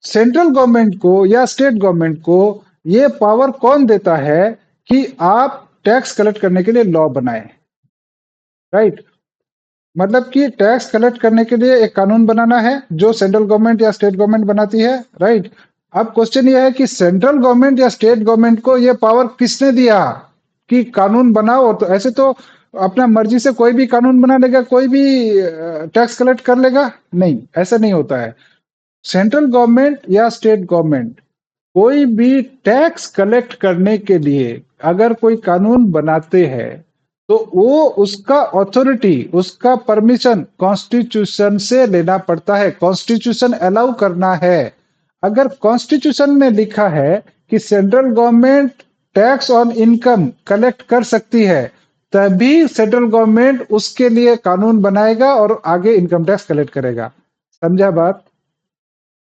S1: सेंट्रल गवर्नमेंट को या स्टेट गवर्नमेंट को ये पावर कौन देता है कि आप टैक्स कलेक्ट करने के लिए लॉ बनाए, राइट? मतलब कि टैक्स कलेक्ट करने के लिए एक कानून बनाना है जो सेंट्रल गवर्नमेंट या स्टेट गवर्नमेंट बनाती है, राइट? अब क्वेश्चन ये है कि सेंट्रल गवर्नमेंट या स्टेट गवर्नमेंट को ये पावर किसने दिया कि कानून बनाओ? तो ऐसे तो अपना मर्जी से कोई भी कानून बना लेगा, कोई भी टैक्स कलेक्ट कर लेगा? नहीं, ऐसा नहीं होता है। सेंट्रल गवर्नमेंट या स्टेट गवर्नमेंट कोई भी टैक्स कलेक्ट करने के लिए अगर कोई कानून बनाते हैं तो वो उसका अथॉरिटी, उसका परमिशन कॉन्स्टिट्यूशन से लेना पड़ता है, कॉन्स्टिट्यूशन अलाउ करना है। अगर कॉन्स्टिट्यूशन में लिखा है कि central government tax on income collect कर सकती है, तभी सेंट्रल गवर्नमेंट उसके लिए कानून बनाएगा और आगे इनकम टैक्स कलेक्ट करेगा। समझा बात,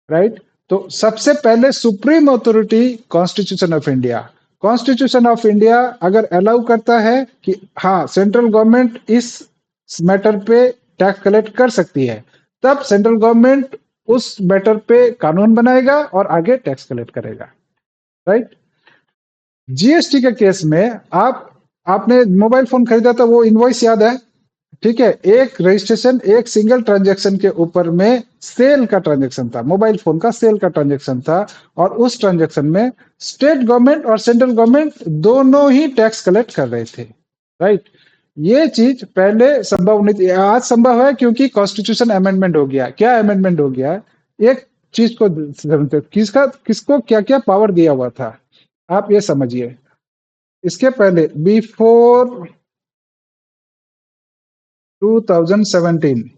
S1: राइट? तो सबसे पहले supreme authority constitution of India. Constitution of India अगर अलाउ करता है कि हाँ सेंट्रल गवर्नमेंट इस मैटर पे टैक्स कलेक्ट कर सकती है, तब सेंट्रल गवर्नमेंट उस मैटर पे कानून बनाएगा और आगे टैक्स कलेक्ट करेगा, राइट? जीएसटी के केस में आपने मोबाइल फोन खरीदा था, वो इनवॉइस याद है, ठीक है? एक रजिस्ट्रेशन, एक सिंगल ट्रांजैक्शन के ऊपर में सेल का ट्रांजैक्शन था, मोबाइल फोन का सेल का ट्रांजैक्शन था, और उस ट्रांजैक्शन में स्टेट गवर्नमेंट और सेंट्रल गवर्नमेंट दोनों ही टैक्स कलेक्ट कर रहे थे, राइट? ये चीज पहले संभव नहीं थी, आज संभव है क्योंकि कॉन्स्टिट्यूशन अमेंडमेंट हो गया। क्या अमेंडमेंट हो गया? एक चीज को समझते, किसको क्या क्या पावर दिया हुआ था, आप ये समझिए। इसके पहले before 2017,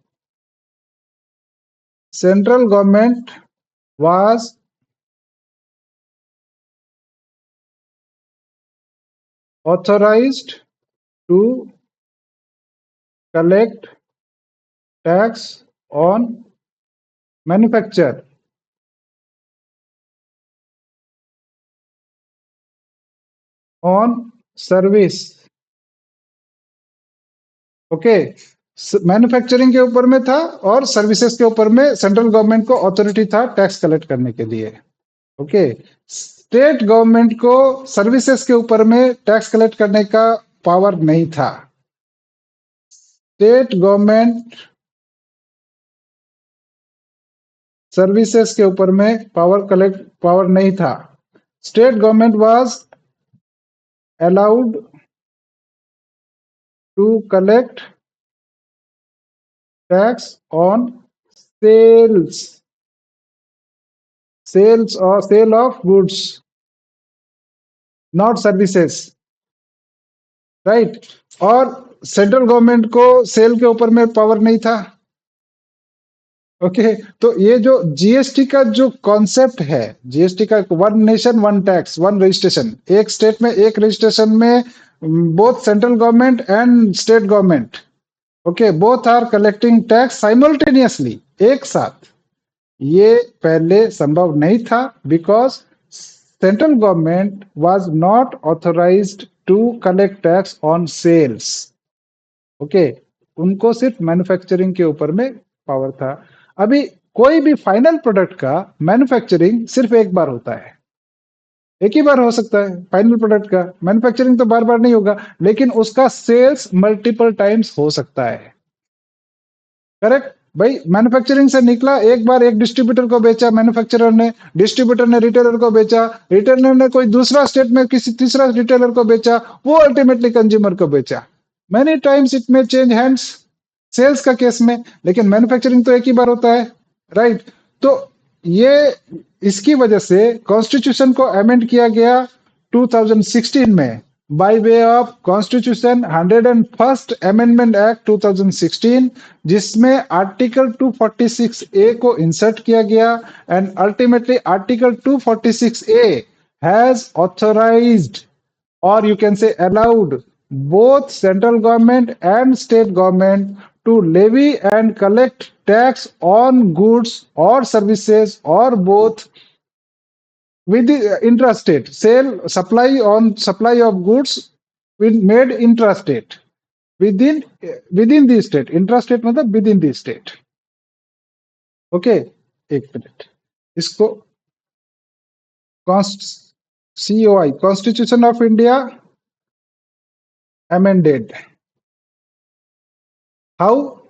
S1: central government was authorized to collect tax on manufacture, on service. Okay, manufacturing के ऊपर में था और सर्विसेज के ऊपर में सेंट्रल गवर्नमेंट को अथॉरिटी था टैक्स कलेक्ट करने के लिए। ओके, स्टेट गवर्नमेंट को सर्विसेज के ऊपर में टैक्स कलेक्ट करने का पावर नहीं था। स्टेट गवर्नमेंट सर्विसेज के ऊपर में पावर नहीं था। State government was allowed to collect tax on sales और sale of goods, not services, right. और सेंट्रल गवर्नमेंट को सेल के ऊपर में पावर नहीं था। ओके, तो ये जो जीएसटी का जो कॉन्सेप्ट है, जीएसटी का one nation one tax one registration, एक स्टेट में एक रजिस्ट्रेशन में both central government and state government, okay, both are collecting tax simultaneously, एक साथ। ये पहले संभव नहीं था because central government was not authorized to collect tax on sales. Okay, उनको सिर्फ मैन्युफैक्चरिंग के ऊपर में पावर था। अभी कोई भी फाइनल प्रोडक्ट का मैन्युफैक्चरिंग सिर्फ एक बार होता है, एक ही बार हो सकता है फाइनल प्रोडक्ट का मैन्युफैक्चरिंग, तो बार बार नहीं होगा, लेकिन उसका सेल्स मल्टीपल टाइम्स हो सकता है। करेक्ट भाई, मैन्युफैक्चरिंग से निकला, एक बार एक डिस्ट्रीब्यूटर को बेचा मैन्युफैक्चरर ने, डिस्ट्रीब्यूटर ने रिटेलर को बेचा, रिटेलर ने कोई दूसरा स्टेट में किसी तीसरा रिटेलर को बेचा, वो अल्टीमेटली कंज्यूमर को बेचा। मैनी टाइम्स इट में चेंज हैंड्स सेल्स का केस में, लेकिन मैन्युफैक्चरिंग तो एक ही बार होता है, राइट। तो ये इसकी वजह से कॉन्स्टिट्यूशन को अमेंड किया गया 2016 में by way of constitution 101st amendment act 2016, जिसमें आर्टिकल 246 ए को इंसर्ट किया गया and ultimately article 246 A has authorized or you can say allowed both central government and state government to levy and collect tax on goods or services or both with the intrastate sale supply of goods with made intrastate within the state, intrastate मतलब within the state। Okay, एक minute, इसको COI constitution of India amended. How?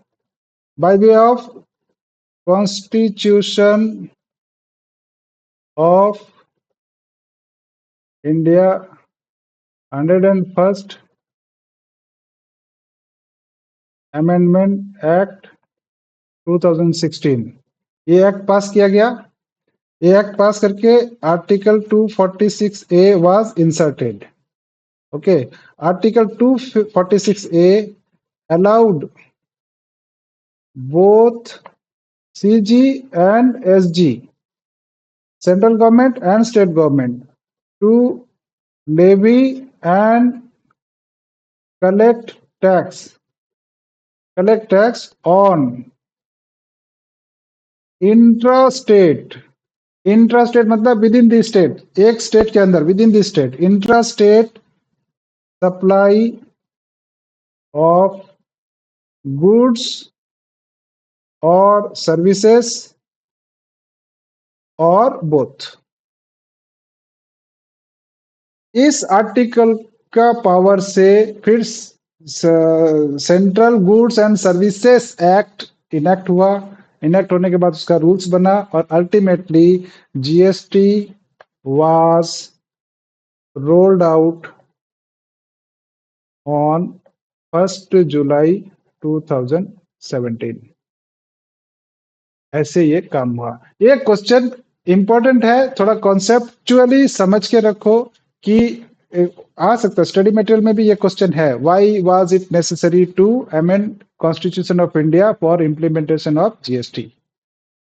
S1: By way of Constitution of India 101st Amendment Act 2016, ये act पास किया गया। ये act पास करके article 246 A was inserted. Okay, article 246 A allowed both CG and SG, central government and state government, to levy and collect tax on intrastate मतलब with in the state, एक state के अंदर, with in the state, intrastate supply of goods और services और both. इस article का power से फिर central goods and services act enact हुआ। इनेक्ट होने के बाद उसका रूल्स बना और ultimately GST was rolled out on 1 जुलाई 2017। ऐसे ये काम हुआ। ये क्वेश्चन इंपॉर्टेंट है, थोड़ा कॉन्सेप्चुअली समझ के रखो कि आ सकता है, स्टडी मटेरियल में भी ये क्वेश्चन है, why was it necessary to amend constitution of India for implementation of GST,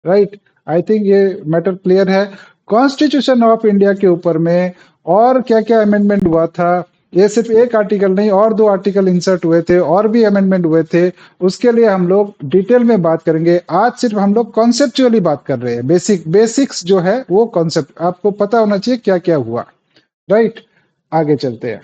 S1: right? I think ये मैटर क्लियर है। कॉन्स्टिट्यूशन ऑफ इंडिया के ऊपर में और क्या क्या अमेंडमेंट हुआ था, ये सिर्फ एक आर्टिकल नहीं और दो आर्टिकल इंसर्ट हुए थे और भी अमेंडमेंट हुए थे, उसके लिए हम लोग डिटेल में बात करेंगे। आज सिर्फ हम लोग कॉन्सेप्चुअली बात कर रहे हैं, बेसिक्स जो है वो कॉन्सेप्ट आपको पता होना चाहिए क्या क्या हुआ, राइट? आगे चलते हैं।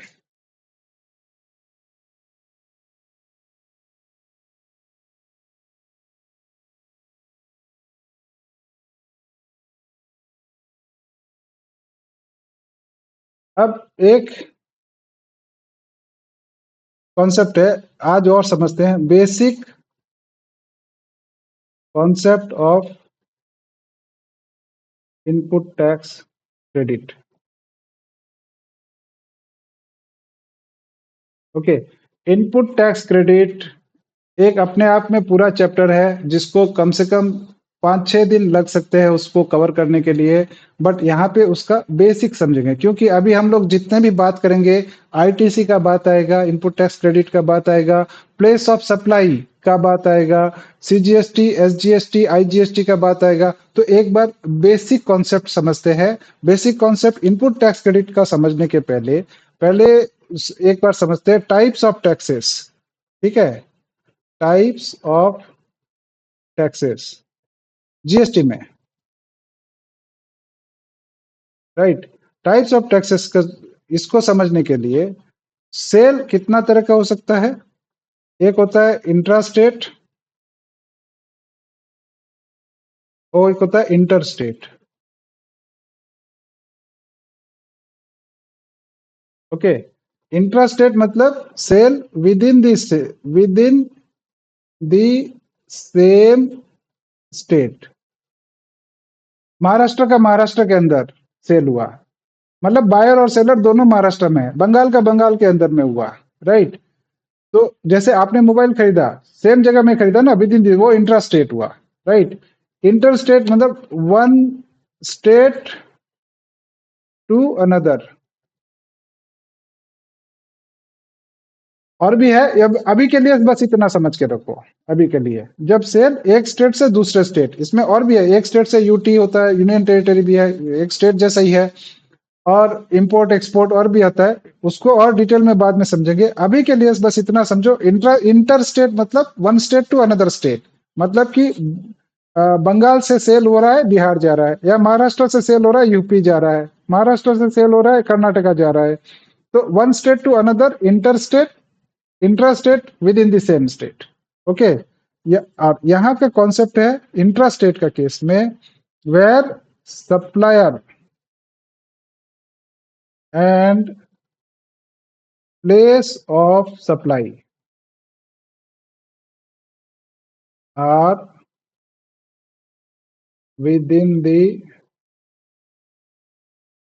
S1: अब एक कॉन्सेप्ट है, आज और समझते हैं, basic concept of input tax credit. Okay, input tax credit एक अपने आप में पूरा चैप्टर है, जिसको कम से कम 5-6 दिन लग सकते हैं उसको कवर करने के लिए, बट यहाँ पे उसका बेसिक समझेंगे, क्योंकि अभी हम लोग जितने भी बात करेंगे, आईटीसी का बात आएगा, इनपुट टैक्स क्रेडिट का बात आएगा, प्लेस ऑफ सप्लाई का बात आएगा, सीजीएसटी, एसजीएसटी, आईजीएसटी का बात आएगा। तो एक बार बेसिक कॉन्सेप्ट समझते हैं। Basic concept input tax credit का समझने के पहले पहले एक बार समझते हैं टाइप्स ऑफ टैक्सेस, ठीक है? टाइप्स ऑफ टैक्सेस जीएसटी में, राइट? टाइप्स ऑफ टैक्सेस का इसको समझने के लिए सेल कितना तरह का हो सकता है? एक होता है इंट्रा स्टेट और एक होता है inter state. Okay, intra state मतलब sale within the same state. Maharashtra का महाराष्ट्र के अंदर सेल हुआ, मतलब बायर और सेलर दोनों महाराष्ट्र में है, बंगाल का बंगाल के अंदर में हुआ, राइट? तो जैसे आपने मोबाइल खरीदा, सेम जगह में खरीदा ना, विद इन वो इंट्रा स्टेट हुआ, राइट? इंटर स्टेट मतलब वन स्टेट टू अनदर। और भी है, अभी के लिए बस इतना समझ के रखो। अभी के लिए जब सेल एक स्टेट से दूसरे स्टेट, इसमें और भी है, एक स्टेट से यूटी होता है, यूनियन टेरिटरी भी है, एक स्टेट जैसा ही है, और इंपोर्ट एक्सपोर्ट और भी आता है, उसको और डिटेल में बाद में समझेंगे। अभी के लिए बस इतना समझो, इंटर स्टेट मतलब one state to another state, मतलब कि बंगाल से सेल हो रहा है बिहार जा रहा है, या महाराष्ट्र से सेल हो रहा है यूपी जा रहा है, महाराष्ट्र से सेल हो रहा है कर्नाटका जा रहा है। तो one state to another, inter state, intra state, within the same state. Okay, यहाँ का कॉन्सेप्ट है इंट्रा स्टेट का केस में, where supplier and place of supply are within the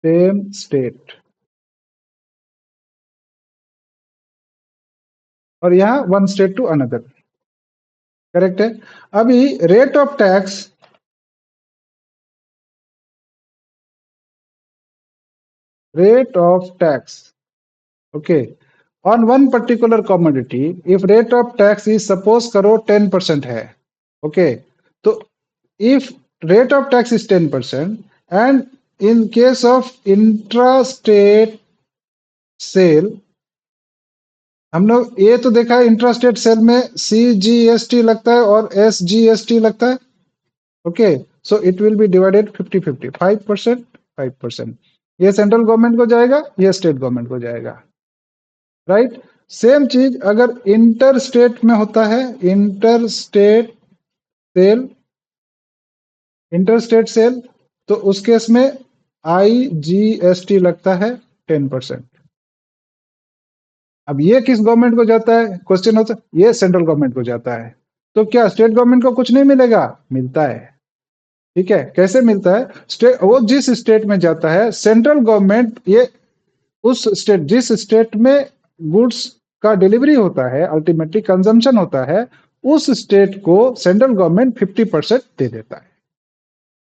S1: same state। और यहाँ one state to another, correct है? अभी rate of tax, okay, on one particular commodity, if rate of tax is suppose करो 10% है, ओके? तो if rate of tax is 10% and in case of intra state sale, हम लोग ये तो देखा है इंट्रा स्टेट सेल में सीजीएसटी लगता है और एसजीएसटी लगता है, ओके? So it will be divided 50-50, 5%, 5%। ये सेंट्रल गवर्नमेंट को जाएगा, ये स्टेट गवर्नमेंट को जाएगा, राइट? सेम चीज अगर इंटर स्टेट में होता है, इंटर स्टेट सेल, तो उस केस में आईजीएसटी लगता है 10%। अब ये किस गवर्नमेंट को जाता है, क्वेश्चन होता है, ये सेंट्रल गवर्नमेंट को जाता है। तो क्या स्टेट गवर्नमेंट को कुछ नहीं मिलेगा? मिलता है, ठीक है? कैसे मिलता है? स्टेट, वो जिस स्टेट में जाता है, सेंट्रल गवर्नमेंट ये उस स्टेट, जिस स्टेट में गुड्स का डिलीवरी होता है, अल्टीमेटली कंजम्पशन होता है, उस स्टेट को सेंट्रल गवर्नमेंट 50% दे देता है,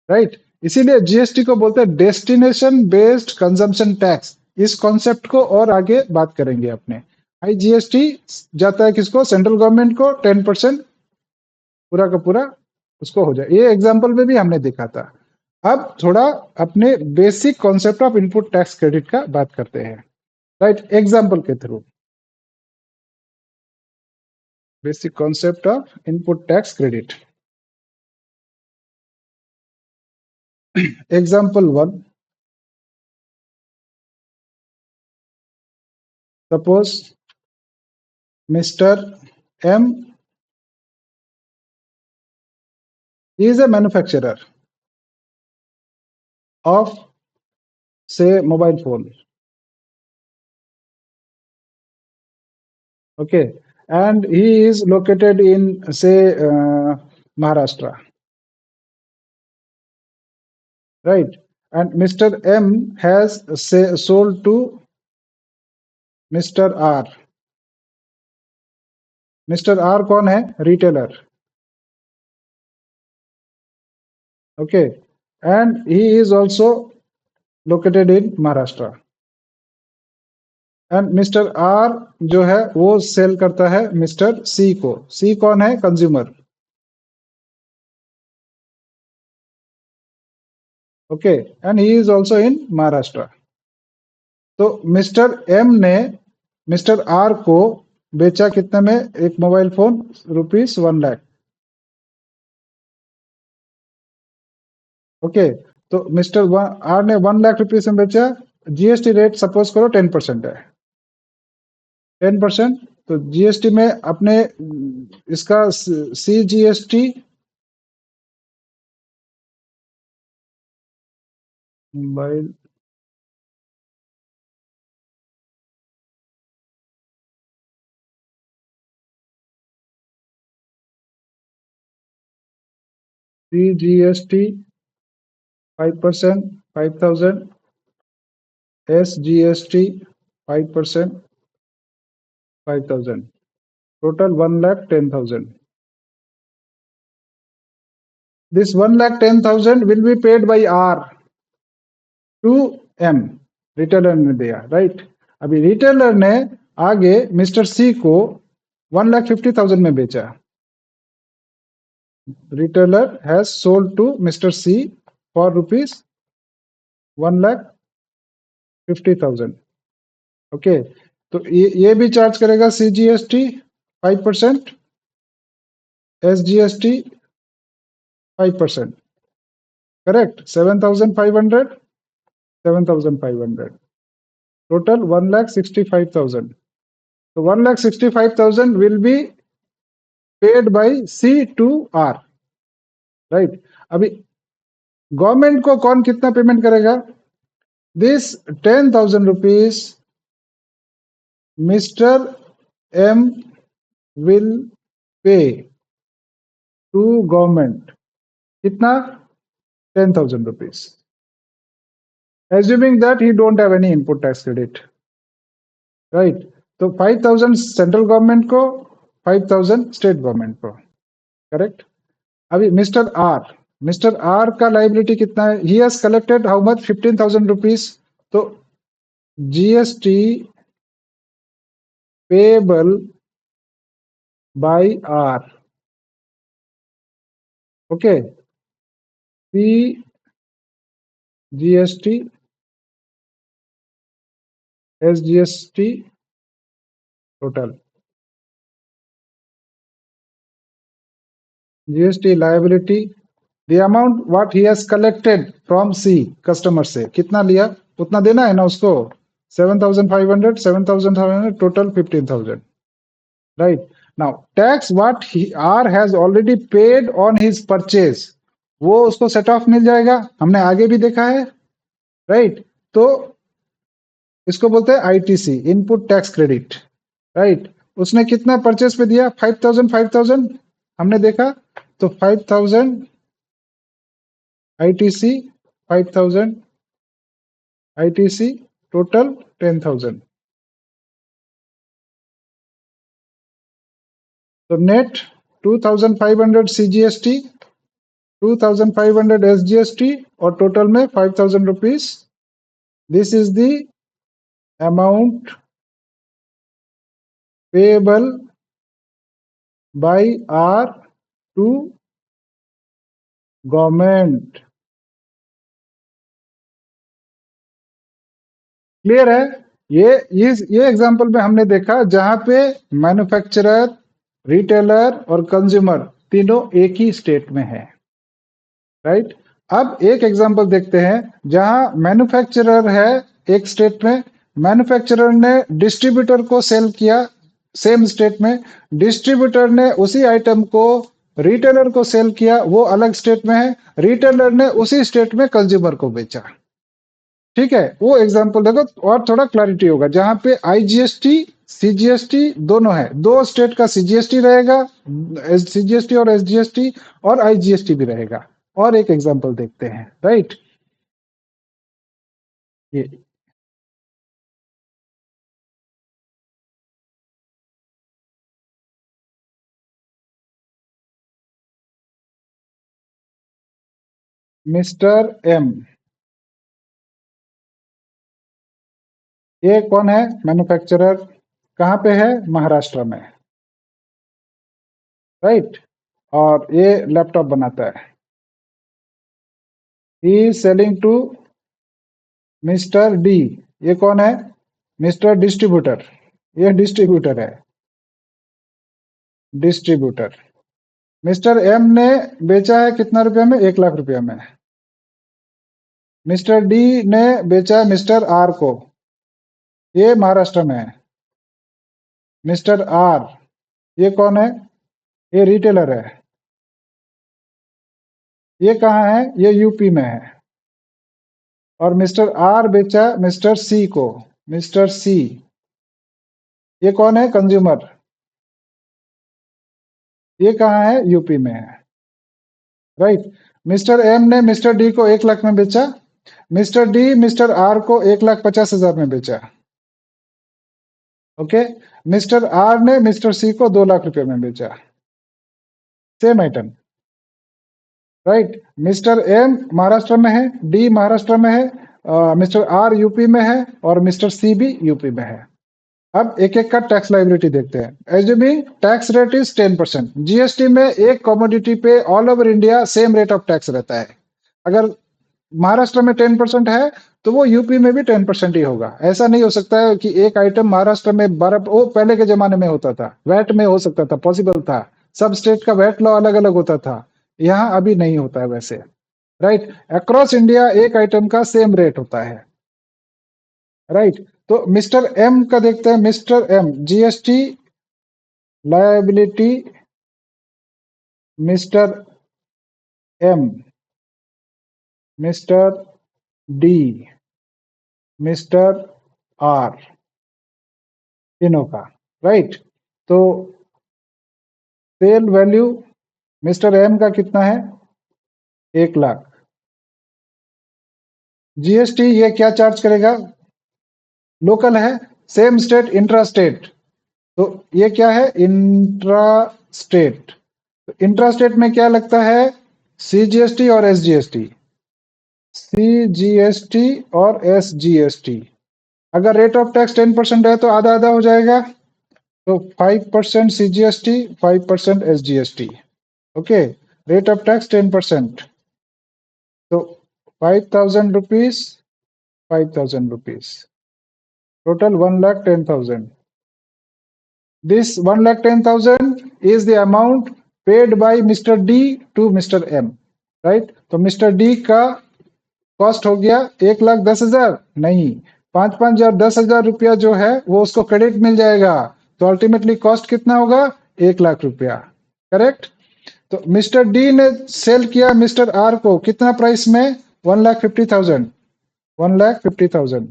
S1: राइट? इसीलिए जीएसटी को बोलते हैं डेस्टिनेशन बेस्ड कंजम्पशन टैक्स। इस कॉन्सेप्ट को और आगे बात करेंगे अपने। हाई जीएसटी जाता है किसको? सेंट्रल गवर्नमेंट को 10% पूरा का पूरा उसको हो जाए। ये एग्जाम्पल में भी हमने देखा था। अब थोड़ा अपने basic concept of input tax credit का बात करते हैं, राइट? एग्जाम्पल के through basic concept of input tax credit. Example 1, suppose Mr. M is a manufacturer of, say, mobile phone. Okay, and he is located in, say, Maharashtra, right? And Mr. M has, say, sold to Mr. R. Mr. R कौन है? Retailer. Okay, and he is also located in Maharashtra. And Mister R जो है वो cell करता है mister C को। सी कौन है? Consumer. Okay, and he is also in Maharashtra. तो मिस्टर एम ने मिस्टर आर को बेचा कितने में? एक मोबाइल फोन ₹1 लाख। ओके, तो मिस्टर आर ने 1 लाख रुपीस में बेचा। जीएसटी रेट सपोज करो 10% है। 10%, तो जीएसटी में अपने इसका C GST mobile CGST 5%, 5,000, SGST 5%, 5,000, total 1,10,000. This 1,10,000 will be paid by R to M, retailer ने दिया, राइट? अभी रिटेलर ने आगे मिस्टर सी को 1,50,000 में बेचा। Retailer has sold to Mister C for ₹1,50,000। Okay, तो ये भी चार्ज करेगा सीजीएसटी 5%, एसजीएसटी 5%, करेक्ट? 7,500, 7,500, टोटल 1,65,000। तो 1,65,000 will be paid by C to R, right? अभी गवर्नमेंट को कौन कितना पेमेंट करेगा? This 10,000 rupees Mister M will pay to government. कितना? 10,000 rupees, assuming that he don't have any input tax credit, right? तो 5,000 central government को, 5,000 state government को, correct? अभी मिस्टर आर का लाइबिलिटी कितना है? He has collected how much? 15,000 rupees. तो GST payable by R, okay, C GST, SGST total. GST liability, the amount what he has collected from C, customer से कितना लिया उतना देना है ना उसको। 7,500, 7,500, टोटल 15,000, राइट? Now tax what R has already paid on his purchase, वो उसको सेट ऑफ मिल जाएगा, हमने आगे भी देखा है, राइट? तो इसको बोलते हैं ITC, input tax credit, right? उसने कितना परचेज पे दिया? 5,000, 5,000 हमने देखा। तो 5,000 आईटीसी, 5,000 आईटीसी, टोटल 10,000। तो नेट 2,500 सीजीएसटी, 2,500 एसजीएसटी और टोटल में 5,000 rupees. This is the amount payable by R to government. Clear है? ये एग्जांपल में हमने देखा जहां पे मैन्युफैक्चरर, रिटेलर और कंज्यूमर तीनों एक ही स्टेट में है, राइट? अब एक एग्जांपल देखते हैं जहां मैन्युफैक्चरर है एक स्टेट में, मैन्युफैक्चरर ने डिस्ट्रीब्यूटर को सेल किया सेम स्टेट में, डिस्ट्रीब्यूटर ने उसी आइटम को रिटेलर को सेल किया, वो अलग स्टेट में है, रिटेलर ने उसी स्टेट में कंज्यूमर को बेचा। ठीक है, वो एग्जांपल देखो और थोड़ा क्लैरिटी होगा। जहां पे आईजीएसटी सीजीएसटी दोनों है, दो स्टेट का सीजीएसटी रहेगा, सीजीएसटी और एसजीएसटी, और आईजीएसटी भी रहेगा। और एक एग्जांपल देखते हैं, राइट? ये मिस्टर एम, ये कौन है? मैन्युफैक्चरर। कहाँ पे है? महाराष्ट्र में, राइट? और ये लैपटॉप बनाता है। ही सेलिंग टू मिस्टर डी, ये कौन है? मिस्टर डिस्ट्रीब्यूटर, ये डिस्ट्रीब्यूटर है, डिस्ट्रीब्यूटर। मिस्टर एम ने बेचा है कितना रुपया में? 1 लाख रुपया में। मिस्टर डी ने बेचा है मिस्टर आर को, ये महाराष्ट्र में है। मिस्टर आर, ये कौन है? ये रिटेलर है। ये कहाँ है? ये यूपी में है। और मिस्टर आर बेचा मिस्टर सी को, मिस्टर सी, ये कौन है? कंज्यूमर। ये कहाँ है? यूपी में है, राइट? मिस्टर एम ने मिस्टर डी को 1 लाख में बेचा, मिस्टर डी मिस्टर आर को 1,50,000 में बेचा, ओके? मिस्टर आर ने मिस्टर सी को 2 लाख रुपए में बेचा, same item, right? Mister M Maharashtra में है, डी महाराष्ट्र में है, मिस्टर आर यूपी में है, और मिस्टर सी भी यूपी में है। अब एक एक का टैक्स लाइबिलिटी देखते हैं। Assuming tax rate is 10%। GST में एक कमोडिटी पे all over India same rate of tax रहता है। अगर महाराष्ट्र में 10% है तो वो यूपी में भी 10% ही होगा। ऐसा नहीं हो सकता है कि एक आइटम महाराष्ट्र में 12, वो पहले के जमाने में होता था, वैट में हो सकता था, पॉसिबल था, सब स्टेट का वैट लॉ अलग अलग होता था, यहाँ अभी नहीं होता है वैसे, राइट? अक्रॉस इंडिया एक आइटम का सेम रेट होता है, राइट? तो मिस्टर एम का देखते हैं। Mister M GST liability, mister M, mister D, mister R, तीनों का, राइट? तो सेल वैल्यू मिस्टर एम का कितना है? 1 लाख। जीएसटी ये क्या चार्ज करेगा? लोकल है, सेम स्टेट इंट्रा स्टेट, तो ये क्या है? Intra state. इंट्रा स्टेट में क्या लगता है? सीजीएसटी और एसजीएसटी, सीजीएसटी और एसजीएसटी। अगर रेट ऑफ टैक्स 10% है तो आधा आधा हो जाएगा, तो 5% CGST, 5% SGST, okay? Rate of tax 10%, तो 5,000 rupees, 5,000 rupees, total 1,10,000. This 1,10,000 is the amount paid by Mr. D to Mr. M, right? तो Mr. D का कॉस्ट हो गया 1,10,000, नहीं, 5,5,000, 10,000 रुपया जो है वो उसको क्रेडिट मिल जाएगा, तो अल्टीमेटली कॉस्ट कितना होगा? 1,00,000 रुपया, करेक्ट? तो मिस्टर डी ने सेल किया मिस्टर आर को कितना प्राइस में? 1,50,000, 1,50,000,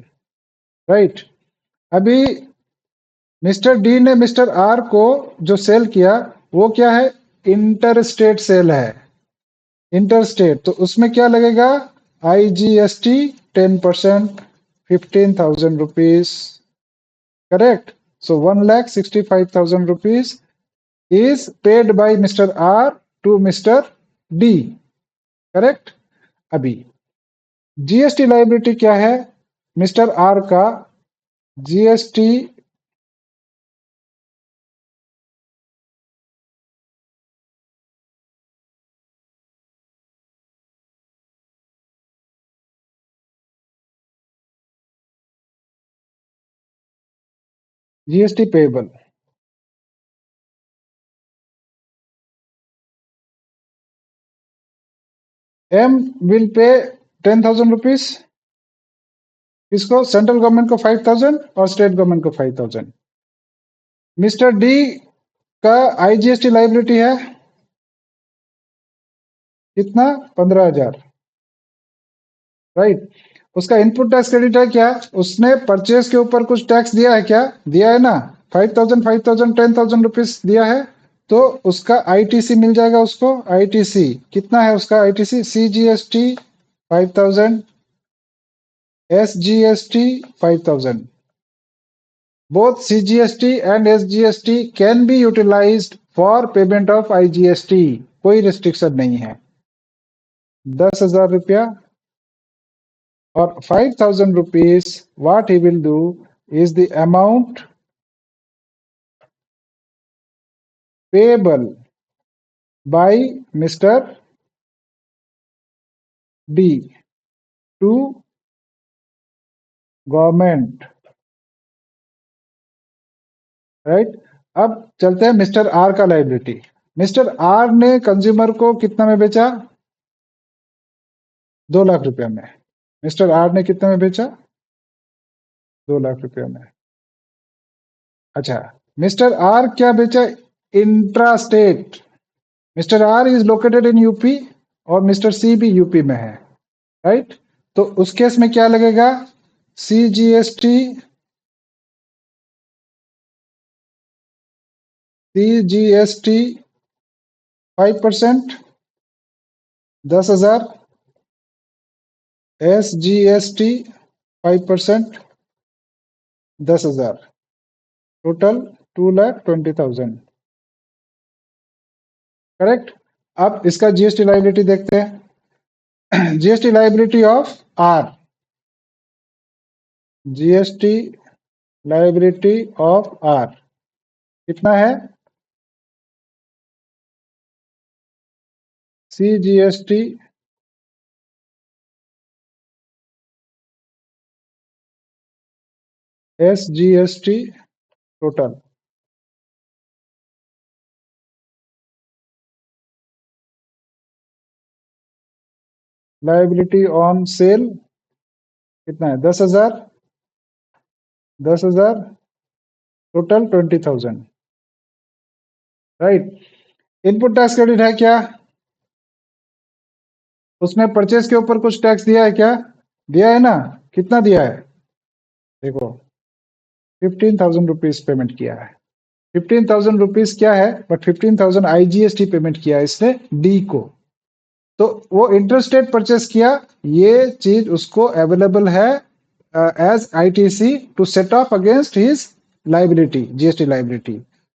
S1: राइट? अभी मिस्टर डी ने मिस्टर आर को जो सेल किया वो क्या है? इंटर स्टेट सेल है, इंटर स्टेट, तो उसमें क्या लगेगा? IGST 10%, 15,000 rupees, correct? So 1,65,000 rupees is paid by Mr. R to Mr. D, correct? अभी जीएसटी लाइबिलिटी क्या है मिस्टर आर का? GST GST payable, M will पे 10,000 रुपीज, किसको? सेंट्रल गवर्नमेंट को 5,000 और स्टेट गवर्नमेंट को 5,000। मिस्टर डी का आईजीएसटी लाइबिलिटी है कितना? 15,000, राइट। उसका इनपुट टैक्स क्रेडिट है क्या? उसने परचेज के ऊपर कुछ टैक्स दिया है क्या? दिया है ना, 5,000 5,000 10,000 रुपीज दिया है, तो उसका आईटीसी मिल जाएगा उसको। आईटीसी कितना है उसका? ITC CGST 5,000, SGST 5,000। Both CGST and SGST can be utilized for payment of IGST. कोई restriction नहीं है। 10,000 रुपया और 5,000 rupees, what he will do is the amount payable by Mr. D to government, right? अब चलते हैं मिस्टर आर का liability. Mister R ने कंज्यूमर को कितना में बेचा? 2 लाख रुपया में। मिस्टर आर ने कितने में बेचा? 2 लाख रुपया में। अच्छा, मिस्टर आर क्या बेचा? Intra state. Mister R is located in UP और मिस्टर सी भी यूपी में है, राइट? तो उस केस में क्या लगेगा? CGST, CGST 5%, 10,000, SGST 5%, 10,000, total 2,20,000, correct. अब इसका जीएसटी लाइबिलिटी देखते हैं। GST liability of R, GST liability of R कितना है? CGST SGST total, liability on sale कितना है? 10,000, 10,000, total 20,000, right. Input tax credit है क्या? उसने परचेज के ऊपर कुछ टैक्स दिया है क्या? दिया है ना। कितना दिया है? देखो 15,000 रुपीज पेमेंट किया है। 15,000 रुपीज क्या है? बट 15,000 आईजीएसटी पेमेंट किया है इसने डी को। तो वो इंटरस्टेट परचेस किया, ये चीज उसको अवेलेबल है as ITC to set off against his liability, GST liability.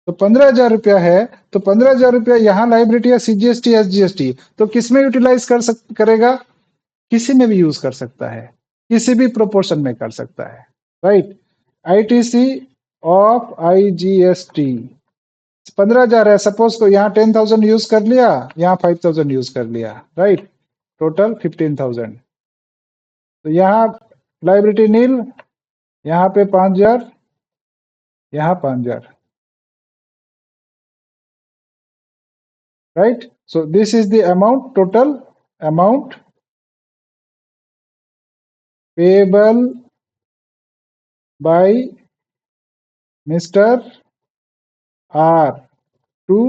S1: तो 15,000 रुपया है, तो 15,000 रुपया यहाँ लाइबिलिटी है सीजीएसटी एसजीएसटी, तो किसमें यूटिलाइज करेगा? किसी में भी यूज कर सकता है, किसी भी प्रोपोर्शन में कर सकता है, राइट। आईटीसी ऑफ आईजीएसटी 15,000 है, सपोज को यहाँ 10,000 यूज कर लिया, यहाँ 5,000 यूज कर लिया, राइट, टोटल 15,000। तो यहाँ लाइबिलिटी नील, यहाँ पे 5,000, यहाँ 5,000, right? So this is the amount, total amount payable by Mr. R to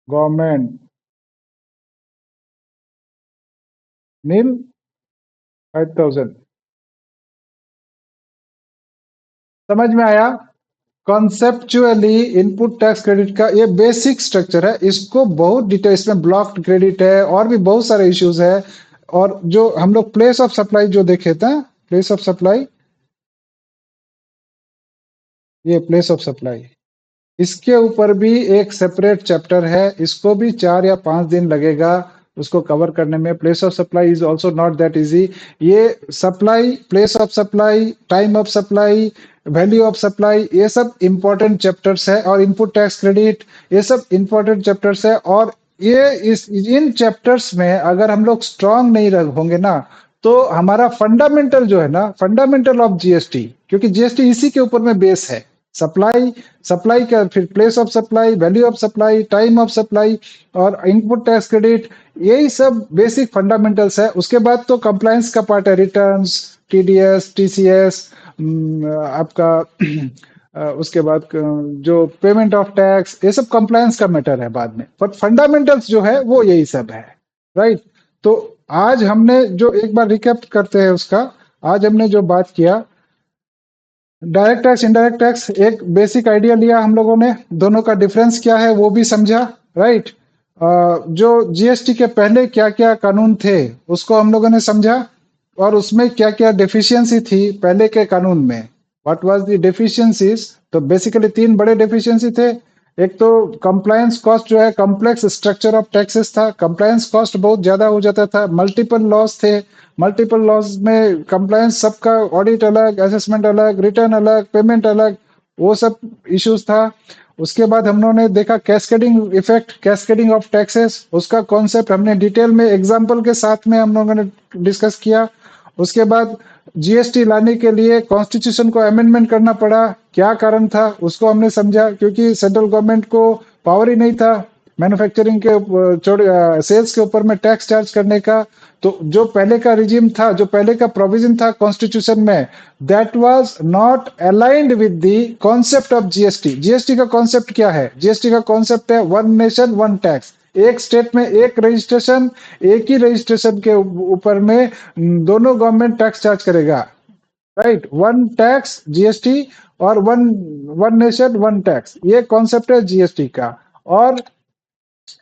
S1: government, nil 5,000। समझ में आया? कॉन्सेप्चुअली इनपुट टैक्स क्रेडिट का ये बेसिक स्ट्रक्चर है, इसको बहुत डिटेल, इसमें ब्लॉक्ड क्रेडिट है और भी बहुत सारे इश्यूज है। और जो हम लोग प्लेस ऑफ सप्लाई जो देखे थे, प्लेस ऑफ सप्लाई, ये प्लेस ऑफ सप्लाई, इसके ऊपर भी एक सेपरेट चैप्टर है, इसको भी 4 या 5 दिन लगेगा। उसको कवर करने में। Place of supply is also not that easy. ये supply, place of supply, time of supply, value of supply, ये सब इंपॉर्टेंट चैप्टर्स है। और इनपुट टैक्स क्रेडिट, ये सब इंपॉर्टेंट चैप्टर्स है। और ये इन चैप्टर्स में अगर हम लोग स्ट्रांग नहीं होंगे ना, तो हमारा फंडामेंटल जो है ना, फंडामेंटल ऑफ जीएसटी, क्योंकि जीएसटी इसी के ऊपर में बेस है। सप्लाई, सप्लाई का फिर place of supply, value of supply, time of supply और इनपुट टैक्स क्रेडिट, यही सब बेसिक फंडामेंटल्स है। उसके बाद तो कंप्लायंस का पार्ट है, रिटर्न्स, टीडीएस, टीसीएस, आपका उसके बाद जो पेमेंट ऑफ टैक्स, ये सब कंप्लायंस का मैटर है बाद में। बट फंडामेंटल्स जो है वो यही सब है, राइट। तो आज हमने जो, एक बार रिकैप करते हैं उसका, आज हमने जो बात किया, डायरेक्ट टैक्स, इनडायरेक्ट टैक्स, एक बेसिक आइडिया लिया हम लोगों ने, दोनों का डिफरेंस क्या है वो भी समझा, राइट। जो जीएसटी के पहले क्या क्या कानून थे उसको हम लोगों ने समझा, और उसमें क्या क्या डेफिशिएंसी थी पहले के कानून में, व्हाट वाज द डेफिशिएंसीज। तो बेसिकली तीन बड़े डेफिशिएंसी थे। एक तो कंप्लायंस कॉस्ट जो है, कॉम्प्लेक्स स्ट्रक्चर ऑफ टैक्सेस था, कंप्लायंस कॉस्ट बहुत ज्यादा हो जाता था, मल्टीपल लॉस थे, मल्टीपल लॉस में कंप्लायंस सबका ऑडिट अलग, असेसमेंट अलग, रिटर्न अलग, पेमेंट अलग, वो सब इश्यूज था। उसके बाद हम लोगों ने देखा cascading effect, cascading of taxes, उसका कॉन्सेप्ट हमने डिटेल में एग्जांपल के साथ में हम लोगों ने डिस्कस किया। उसके बाद जीएसटी लाने के लिए कॉन्स्टिट्यूशन को अमेंडमेंट करना पड़ा, क्या कारण था उसको हमने समझा, क्योंकि सेंट्रल गवर्नमेंट को पावर ही नहीं था मैन्युफैक्चरिंग के सेल्स के ऊपर में टैक्स चार्ज करने का। तो जो पहले का रिजिम था, जो पहले का प्रोविजन था कॉन्स्टिट्यूशन में, that was not aligned with the concept of GST. GST का कॉन्सेप्ट क्या है? जीएसटी का कॉन्सेप्ट है वन नेशन वन टैक्स, एक स्टेट में एक रजिस्ट्रेशन, एक ही रजिस्ट्रेशन के ऊपर में दोनों गवर्नमेंट टैक्स चार्ज करेगा, राइट। वन टैक्स जीएसटी, और one one nation one tax, ये कॉन्सेप्ट है जीएसटी का। और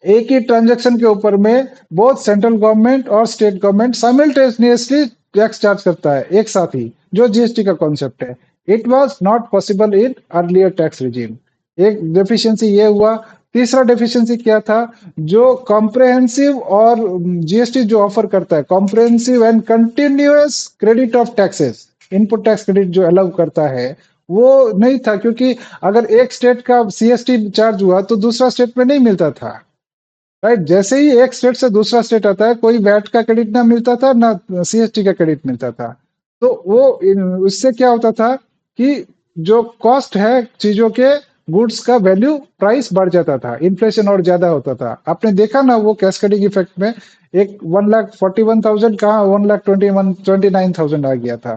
S1: एक ही ट्रांजैक्शन के ऊपर में बोथ सेंट्रल गवर्नमेंट और state government simultaneously tax charge करता है एक साथ ही, जो जीएसटी का कॉन्सेप्ट है। It was not possible in earlier tax regime. एक डेफिशिएंसी ये हुआ। तीसरा डेफिशिएंसी क्या था? जो कॉम्प्रहेंसिव और जीएसटी जो ऑफर करता है, comprehensive and continuous credit of taxes, input tax credit जो अलाउ करता है, वो नहीं था। क्योंकि अगर एक स्टेट का सीएसटी चार्ज हुआ तो दूसरा स्टेट में नहीं मिलता था, राइट। जैसे ही एक स्टेट से दूसरा स्टेट आता है, कोई वैट का क्रेडिट ना मिलता था, ना सीएसटी का क्रेडिट मिलता था। तो वो उससे क्या होता था कि जो कॉस्ट है चीजों के, गुड्स का वैल्यू, प्राइस बढ़ जाता था, इन्फ्लेशन और ज्यादा होता था। आपने देखा ना वो कैस्केडिंग इफेक्ट में, एक 1,41,000 कहाँ 1,29,000 आ गया था।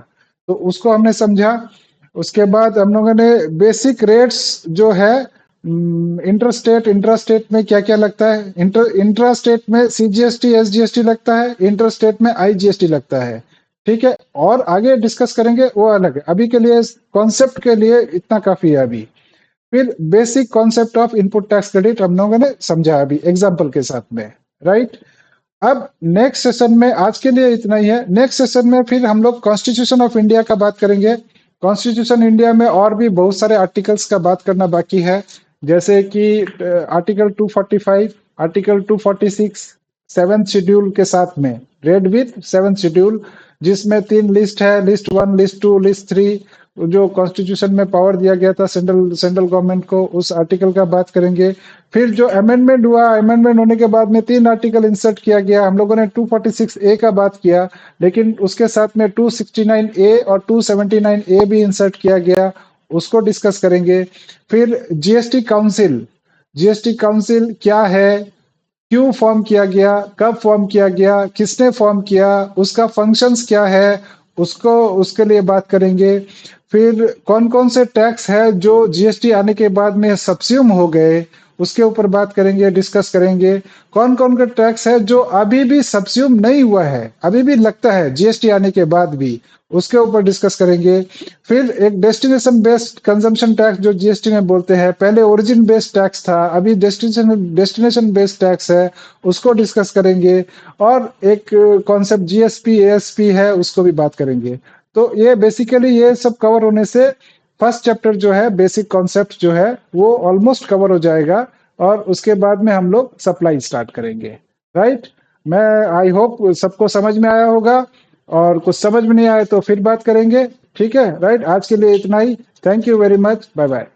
S1: तो उसको हमने समझा। उसके बाद हम लोगों ने बेसिक रेट्स जो है, इंटरस्टेट, इंट्रास्टेट में क्या क्या लगता है, इंट्रास्टेट में सीजीएसटी एसजीएसटी लगता है, इंटरस्टेट में आईजीएसटी लगता है, ठीक है। और आगे डिस्कस करेंगे वो अलग है, अभी के लिए कॉन्सेप्ट के लिए इतना काफी है अभी। फिर basic concept of input tax credit हम लोगों ने समझा अभी एग्जाम्पल के साथ में, राइट। अब नेक्स्ट सेशन में, आज के लिए इतना ही है। नेक्स्ट सेशन में फिर हम लोग कॉन्स्टिट्यूशन ऑफ इंडिया का बात करेंगे। कॉन्स्टिट्यूशन इंडिया में और भी बहुत सारे आर्टिकल्स का बात करना बाकी है, जैसे कि आर्टिकल 245, आर्टिकल 246, सेवेंथ शेड्यूल के साथ में, रेड विथ सेवेंथ शेड्यूल, जिसमें 3 लिस्ट है, लिस्ट 1, लिस्ट 2, लिस्ट 3, जो कॉन्स्टिट्यूशन में पावर दिया गया था सेंट्रल गवर्नमेंट को, उस आर्टिकल का बात करेंगे। फिर जो अमेंडमेंट हुआ, अमेंडमेंट होने के बाद में 3 आर्टिकल इंसर्ट किया गया। हम लोगों ने 246A का बात किया, लेकिन उसके साथ में 269A और 279A भी इंसर्ट किया गया, उसको डिस्कस करेंगे। फिर जीएसटी काउंसिल, जीएसटी काउंसिल क्या है, क्यों फॉर्म किया गया, कब फॉर्म किया गया, किसने फॉर्म किया, उसका फंक्शंस क्या है, उसको, उसके लिए बात करेंगे। फिर कौन कौन से टैक्स है जो जीएसटी आने के बाद में सब्स्यूम हो गए, उसके ऊपर बात करेंगे, डिस्कस करेंगे। कौन कौन का टैक्स है जो अभी भी सब्स्यूम नहीं हुआ है, अभी भी लगता है जीएसटी आने के बाद भी, उसके ऊपर डिस्कस करेंगे। फिर एक डेस्टिनेशन बेस्ड कंजम्पशन टैक्स जो जीएसटी में बोलते हैं, पहले ओरिजिन बेस्ड टैक्स था, अभी डेस्टिनेशन बेस्ड टैक्स है, उसको डिस्कस करेंगे। और एक कॉन्सेप्ट जीएसपी एएसपी है, उसको भी बात करेंगे। तो ये बेसिकली ये सब कवर होने से फर्स्ट चैप्टर जो है, बेसिक कॉन्सेप्ट जो है, वो ऑलमोस्ट कवर हो जाएगा। और उसके बाद में हम लोग सप्लाई स्टार्ट करेंगे, राइट। मैं आई होप सबको समझ में आया होगा, और कुछ समझ में नहीं आया तो फिर बात करेंगे, ठीक है? राइट, आज के लिए इतना ही। Thank you very much, bye bye.